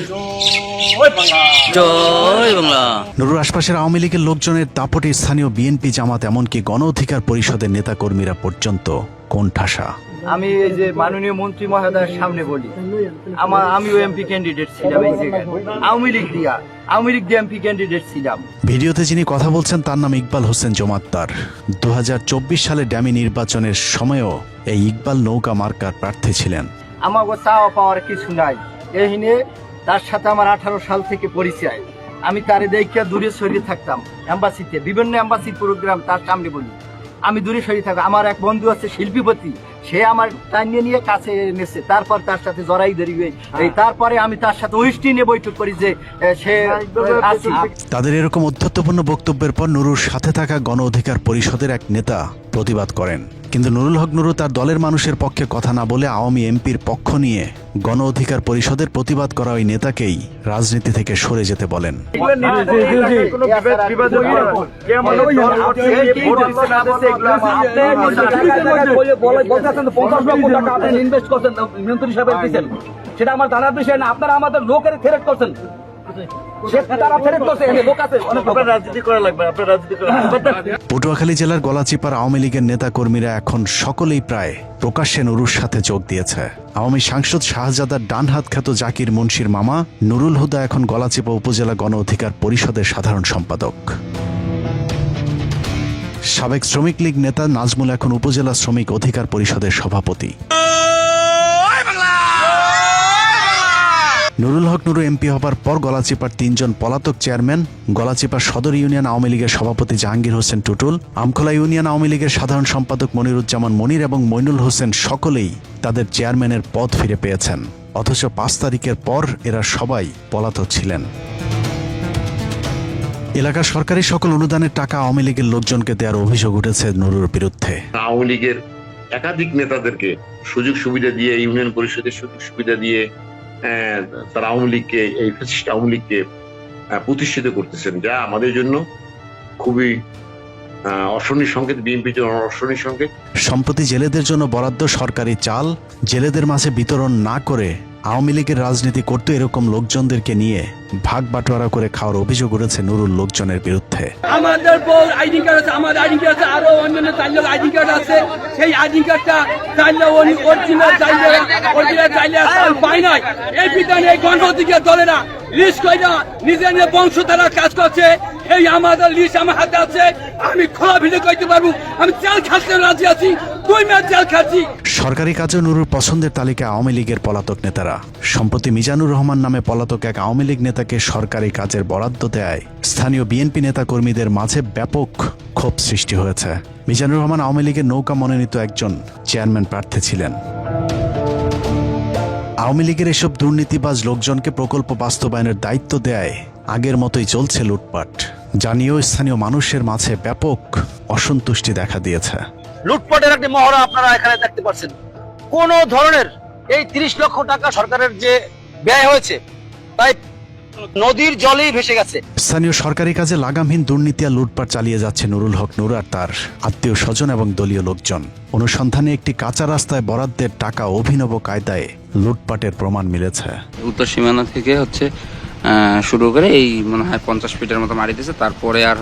জয় বাংলা। নুরুর আশপাশের আওয়ামী লীগের লোকজনের দাপটে স্থানীয় বিএনপি, জামাত, এমনকি গণ অধিকার পরিষদের নেতাকর্মীরা পর্যন্ত কোণঠাসা। আমি এই যে মাননীয় মন্ত্রী মহোদয়ের সামনে বলি, আমিও এমপি ক্যান্ডিডেট ছিলাম এই জায়গায়, আওয়ামী লীগ দিয়ে এমপি ক্যান্ডিডেট ছিলাম। ভিডিওতে যিনি কথা বলছেন তার নাম ইকবাল হোসেন জমাত্তার। 2024 সালে ড্যামি নির্বাচনের সময়ও এই ইকবাল নৌকা মার্কার প্রার্থী ছিলেন। আমাকে চাওয়া পাওয়ার কিছু নাই, এহিনে তার সাথে আমার 18 সাল থেকে পরিচয়। আমি তারে দেখিয়া দূরে সরিয়ে থাকতাম, এম্বাসিতে বিভিন্ন এম্বাসি প্রোগ্রাম তার সামনে বলি আমি দূরে সরিয়ে থাকতাম। আমার এক বন্ধু আছে শিল্পীপতি, সে আমার টানিয়ে নিয়ে কাছে এনেছে, তারপর তার সাথে জড়াই ধরিবে, এই তারপরে আমি তার সাথে উইষ্টি নিয়ে বৈঠক করি যে সে আছি। তাদের এরকম অধ্যত্বপূর্ণ বক্তব্যের পর নুরুর সাথে থাকা গণ অধিকার পরিষদের এক নেতা প্রতিবাদ করেন, কিন্তু নুরুল হক নুরু তার দলের মানুষের পক্ষে কথা না বলে আওয়ামী এমপির পক্ষ নিয়ে গণ অধিকার পরিষদের প্রতিবাদ করা ওই নেতাকেই রাজনীতি থেকে সরে যেতে বলেন। সেটা আমার জানার বিষয় না, আপনারা আমাদের লোকের থ্রেট করছেন। পটুয়াখালী জেলার গলাচিপার আওয়ামী লীগের নেতা কর্মীরা এখন সকলেই প্রায় প্রকাশ্যে নুরুর সাথে যোগ দিয়েছে। আওয়ামী সাংসদ শাহজাদার ডানহাত খ্যাত জাকির মুন্সির মামা নুরুল হুদা এখন গলাচিপা উপজেলা গণ অধিকার পরিষদের সাধারণ সম্পাদক। সাবেক শ্রমিক লীগ নেতা নাজমুল এখন উপজেলা শ্রমিক অধিকার পরিষদের সভাপতি। নুরুল হক নুরু এমপি হবার পর গলাচিপার 3 জন পলাতক চেয়ারম্যান, গলাচিপা সদর ইউনিয়ন আওয়ামী লীগের সভাপতি জাহাঙ্গীর হোসেন টুটুল, আমখোলা ইউনিয়ন আওয়ামী লীগের সাধারণ সম্পাদক মনিরুজ্জামান মনির এবং মইনুল হোসেন সকলেই তাদের চেয়ারম্যানের পদ ফিরে পেয়েছেন। অথচ 5 তারিখের পর এরা সবাই পলাতক ছিলেন। এলাকার সরকারি সকল অনুদানের টাকা আওয়ামী লীগের লোকজনকে দেওয়ার অভিযোগ উঠেছে নুরুর বিরুদ্ধে। আওয়ামী লীগের একাধিক নেতাদেরকে সুযোগ সুবিধা দিয়ে, ইউনিয়ন পরিষদের সুযোগ সুবিধা দিয়ে তারা আওয়ামী লীগকে, এই ফ্যাসিস্ট আওয়ামী লীগকে প্রতিষ্ঠিত করতেছেন, যা আমাদের জন্য খুবই অশনির সংকেত, বিএনপির জন্য অশনির সংকেত। সম্প্রতি জেলেদের জন্য বরাদ্দ সরকারি চাল জেলেদের মাঝে বিতরণ না করে আওয়ামী লীগের রাজনীতি করতে এরকম লোকজনদেরকে নিয়ে ভাগ বাটোয়ারা করে খাওয়ার অভিযোগ উঠেছে নুরুল লোকজনের বিরুদ্ধে। আমাদের বউ আইডি কার্ড আছে, আমাদের আইডি কার্ড আছে, আরো অন্যান্য 4 লোক আইডি কার্ড আছে। সেই আইডি কার্ডটা চাইলে অরিজিনাল চাইলে পায় নাই। এই বিধানে এই গণ অধিকার দলেরা লিস্ট করে নিজের বংশ তারা কাজ করছে। এই আমাদের লিস্ট আমার হাতে আছে, আমি খোলা ভিডিও করতে পারবো। আমি জেল খাটতে রাজি আছি, 2 মাস জেল খাচ্ছি। সরকারি কাজে নুরুর পছন্দের তালিকায় আওয়ামী লীগের পলাতক নেতারা। সম্প্রতি মিজানুর রহমান নামে পলাতক এক আওয়ামী লীগ নেতাকে সরকারি কাজের বরাদ্দ দেয় স্থানীয় বিএনপি নেতা কর্মীদের মাঝে ব্যাপক ক্ষোভ সৃষ্টি হয়েছে। মিজানুর রহমান আওয়ামী লীগের নৌকা মনোনীত একজন চেয়ারম্যান প্রার্থী ছিলেন। আওয়ামী লীগের এসব দুর্নীতিবাজ লোকজনকে প্রকল্প বাস্তবায়নের দায়িত্ব দেয় আগের মতোই চলছে লুটপাট, জানিয়েও স্থানীয় মানুষের মাঝে ব্যাপক অসন্তুষ্টি দেখা দিয়েছে। লুটপাটের একটি মহড়া আপনারা এখানে দেখতে পাচ্ছেন। কোন ধরনের এই 30 লক্ষ টাকা সরকারের যে ব্যয় হয়েছে তাই নদীর জলেই ভেসে গেছে। স্থানীয় সরকারি কাজে লাগামহীন দুর্নীতি আর লুটপাট চালিয়ে যাচ্ছে নুরুল হক নুরু আর তার আত্মীয় স্বজন এবং দলীয় লোকজন। অনুসন্ধানে একটি কাঁচা রাস্তায় বরাদ্দের টাকা অভিনব কায়দায় লুটপাটের প্রমাণ মিলেছে। উত্তর সীমানা থেকে শুরু করে এই মনে হয় 50 ফিটের মতো মাটি দিয়েছে, তারপরে আর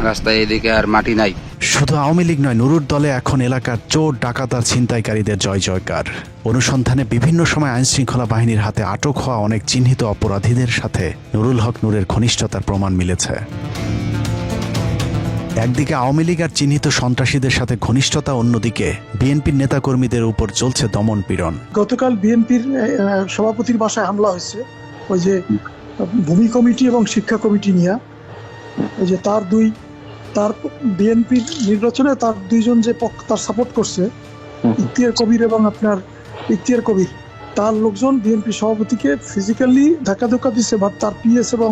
রাস্তায় এদিকে আর মাটি নাই। শুধু আওয়ামী লীগ নয়, নুরুর দলে এখন এলাকার চোর ডাকাত আর ছিনতাইকারীদের জয় জয়কার। অনুসন্ধানে বিভিন্ন সময় আইন শৃঙ্খলা বাহিনীর হাতে আটক হওয়া অনেক চিহ্নিত অপরাধীদের সাথে নুরুল হক নুরের ঘনিষ্ঠতার প্রমাণ মিলেছে। একদিকে আওয়ামী লীগ আর চিহ্নিত সন্ত্রাসীদের সাথে ঘনিষ্ঠতা, অন্যদিকে বিএনপির নেতাকর্মীদের উপর চলছে দমন পীড়ন। গতকাল বিএনপির সভাপতির বাসায় হামলা হয়েছে, ওই যে ভূমি কমিটি এবং শিক্ষা কমিটি নিয়ে। ওই যে তার বিএনপির নির্বাচনে তার 2 জন যে তার সাপোর্ট করছে, ইখতিয়ার কবির এবং আপনার ইখতিয়ার কবির, তার লোকজন বিএনপি সভাপতিকে ফিজিক্যালি ধাক্কা দিচ্ছে, বা তার পিএস এবং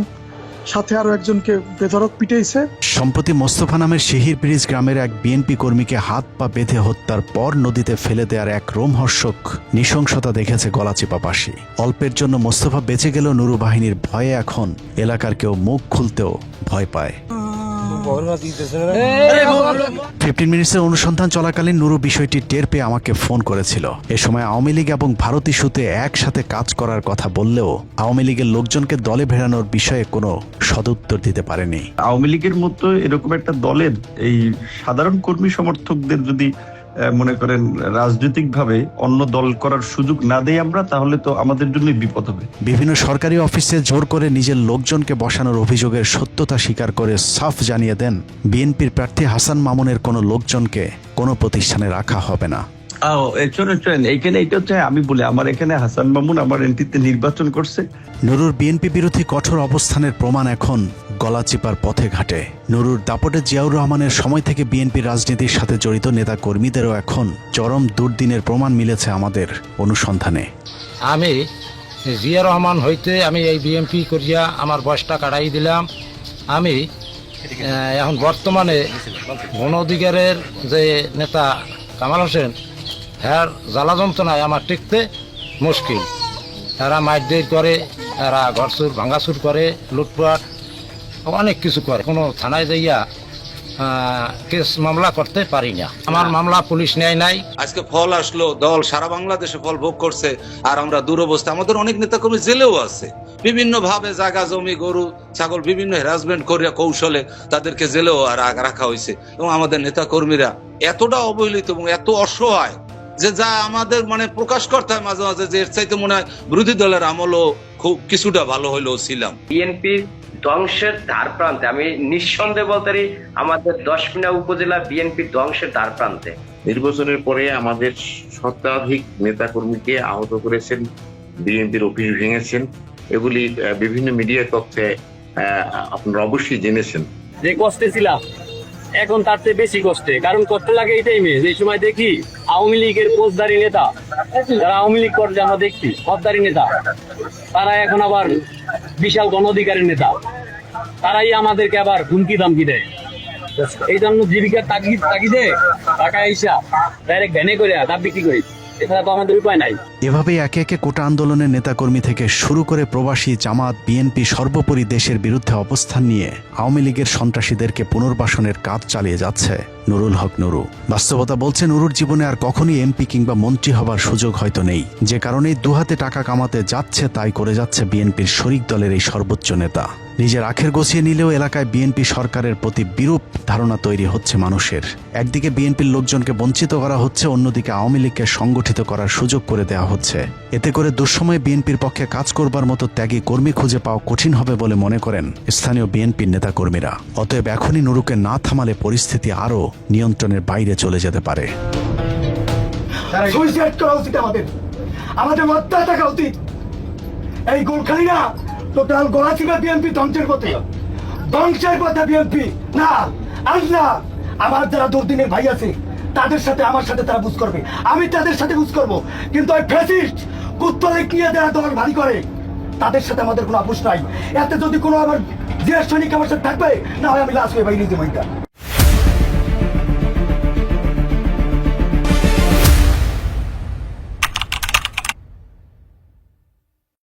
সাথে আরো একজনকে বেধড়ক পিটাইছে। সম্প্রতি মোস্তফা নামের শিহির ব্রিজ গ্রামের এক বিএনপি কর্মীকে হাত পা বেঁধে হত্যার পর নদীতে ফেলে দেওয়ার এক রোমহর্ষক নৃশংসতা দেখেছে গলাচিপাবাসী। অল্পের জন্য মোস্তফা বেঁচে গেলেও নুরু বাহিনীর ভয়ে এখন এলাকার কেউ মুখ খুলতেও ভয় পায়। 15 মিনিটসের অনুসন্ধান চলাকালীন নুরু বিষয়টি টের পেয়ে আমাকে ফোন করেছিল। এ সময় আওয়ামী লীগ এবং ভারত ইস্যুতে একসাথে কাজ করার কথা বললেও আওয়ামী লীগের লোকজনকে দলে ভেড়ানোর বিষয়ে কোনো সদুত্তর দিতে পারেনি। আওয়ামী লীগের মতো এরকম একটা দলের এই সাধারণ কর্মী সমর্থকদের যদি মনে করেন রাজনৈতিকভাবে অন্য দল করার সুযোগ না দেয় আমরা, তাহলে তো আমাদের জন্যই বিপদ হবে। বিভিন্ন সরকারি অফিসে জোর করে নিজের লোকজনকে বসানোর অভিযোগের সত্যতা স্বীকার করে সাফ জানিয়ে দেন বিএনপির প্রার্থী হাসান মামুনের কোনো লোকজনকে কোনো প্রতিষ্ঠানে রাখা হবে না। শোনেন এইখানে এটা হচ্ছে আমি বলি আমার এখানে হাসান মামুন আমার এনটিতে নির্বাচন করছে। নুরুর বিএনপি বিরোধী কঠোর অবস্থানের প্রমাণ এখন গলাচিপার পথে ঘাটে। নুরুর দাপটে জিয়াউর রহমানের সময় থেকে বিএনপি রাজনীতির সাথে জড়িত নেতা কর্মীদেরও এখন চরম দুর্দিনের প্রমাণ মিলেছে আমাদের অনুসন্ধানে। আমি জিয়া রহমান হইতে আমি এই বিএনপি করিয়া আমার বয়সটা কাটাই দিলাম। আমি এখন বর্তমানে গণ অধিকারের যে নেতা কামাল হোসেন, হ্যাঁ জ্বালা যন্ত্রণায় আমার টিকতে মুশকিল। এরা মারধর করে, এরা ঘরচুর ভাঙাচুর করে, লুটপাট অনেক কিছু করে। কোনো থানায় যাইয়া কেস মামলা করতে পারি না। আমার মামলা পুলিশ নেয় নাই। আজকে ফল আসলো, দল সারা বাংলাদেশে ফল ভোগ করছে, আর আমরা দুরবস্থা। আমাদের অনেক নেতাকর্মী জেলেও আছে, বিভিন্ন ভাবে জায়গা জমি গরু ছাগল বিভিন্ন হ্যারাসমেন্ট করিয়া কৌশলে তাদেরকে জেলেও রাখা হয়েছে। এবং আমাদের নেতাকর্মীরা এতটা অবহেলিত এবং এত অসহায় যে যা আমাদের মানে প্রকাশ করতে হয় মাঝে মাঝে, যে এর চাইতে মনে হয় বিরোধী দলের আমলও খুব কিছুটা ভালো হইলেও ছিলাম। বিএনপির ধ্বংসের ধার প্রান্তে, আমি নিঃসন্দেহে বলতে পারি আমাদের 10 উপজেলা বিএনপির ধ্বংসের ধার প্রান্তে। নির্বাচনের পরে আমাদের শতাধিক নেতাকর্মীকে আহত করেছেন, বিএনপির অফিস ভেঙেছেন। এগুলি বিভিন্ন মিডিয়া তথ্যে আপনারা অবশ্যই জেনেছেন। যে কষ্টে ছিলাম এখন তার চেয়ে বেশি কষ্টে, কারণ কষ্ট লাগে এই টাইমে যে সময় দেখি আওয়ামী লীগের ফৌজদারি নেতা, যারা আওয়ামী লীগ করে আমরা দেখছি ফৌজদারি নেতা, তারা এখন আবার বিশাল গণ অধিকারের নেতা, তারাই আমাদেরকে আবার হুমকি দামকি দেয়। এই জন্য জীবিকার তাগিদে টাকা হিসাব ডাইরেক্ট ভ্যানে করে দাম বিক্রি করি, এছাড়া তো আমাদের উপায় নাই। এভাবেই একে একে কোটা আন্দোলনের নেতাকর্মী থেকে শুরু করে প্রবাসী, জামাত, বিএনপি সর্বোপরি দেশের বিরুদ্ধে অবস্থান নিয়ে আওয়ামী লীগের সন্ত্রাসীদেরকে পুনর্বাসনের কাজ চালিয়ে যাচ্ছে নুরুল হক নুরু। বাস্তবতা বলছে নুরুর জীবনে আর কখনই এমপি কিংবা মন্ত্রী হবার সুযোগ হয়তো নেই, যে কারণেই দুহাতে টাকা কামাতে যাচ্ছে তাই করে যাচ্ছে বিএনপির শরিক দলের এই সর্বোচ্চ নেতা। নিজের আখের গোছিয়ে নিলেও এলাকায় বিএনপি সরকারের প্রতি বিরূপ ধারণা তৈরি হচ্ছে মানুষের। একদিকে বিএনপির লোকজনকে বঞ্চিত করা হচ্ছে, অন্যদিকে আওয়ামী লীগকে সংগঠিত করার সুযোগ করে দেওয়া হচ্ছে। এতে করে দুঃসময়ে বিএনপির পক্ষে কাজ করবার মতো ত্যাগী কর্মী খুঁজে পাওয়া কঠিন হবে বলে মনে করেন স্থানীয় বিএনপির নেতাকর্মীরা। অতএব এখনই নুরুকে না থামালে পরিস্থিতি আরও নিয়ন্ত্রণের বাইরে চলে যেতে পারে। সুইসাইড করা উচিত, আমাদের মাত্রা থাকা উচিত। এই গোলখালিরা টোটাল গলাচিপা বিএনপি ধ্বংসের পথে, ধ্বংসের পথে বিএনপি না। আজ না, আমার যারা দুর্দিনের ভাই আছে তাদের সাথে আমার সাথে তারা বুঝ করবে, আমি তাদের সাথে বুঝ করবো। কিন্তু ওই ফ্যাসিস্ট কুত্তলে কিয়ে যারা দল ভারী করে তাদের সাথে আমাদের কোনো আপোষ নাই। এতে যদি কোনো আবার যে সৈনিক আমার সাথে থাকবে, না হয় আমি লাশ হয়ে বাইরে দেবো।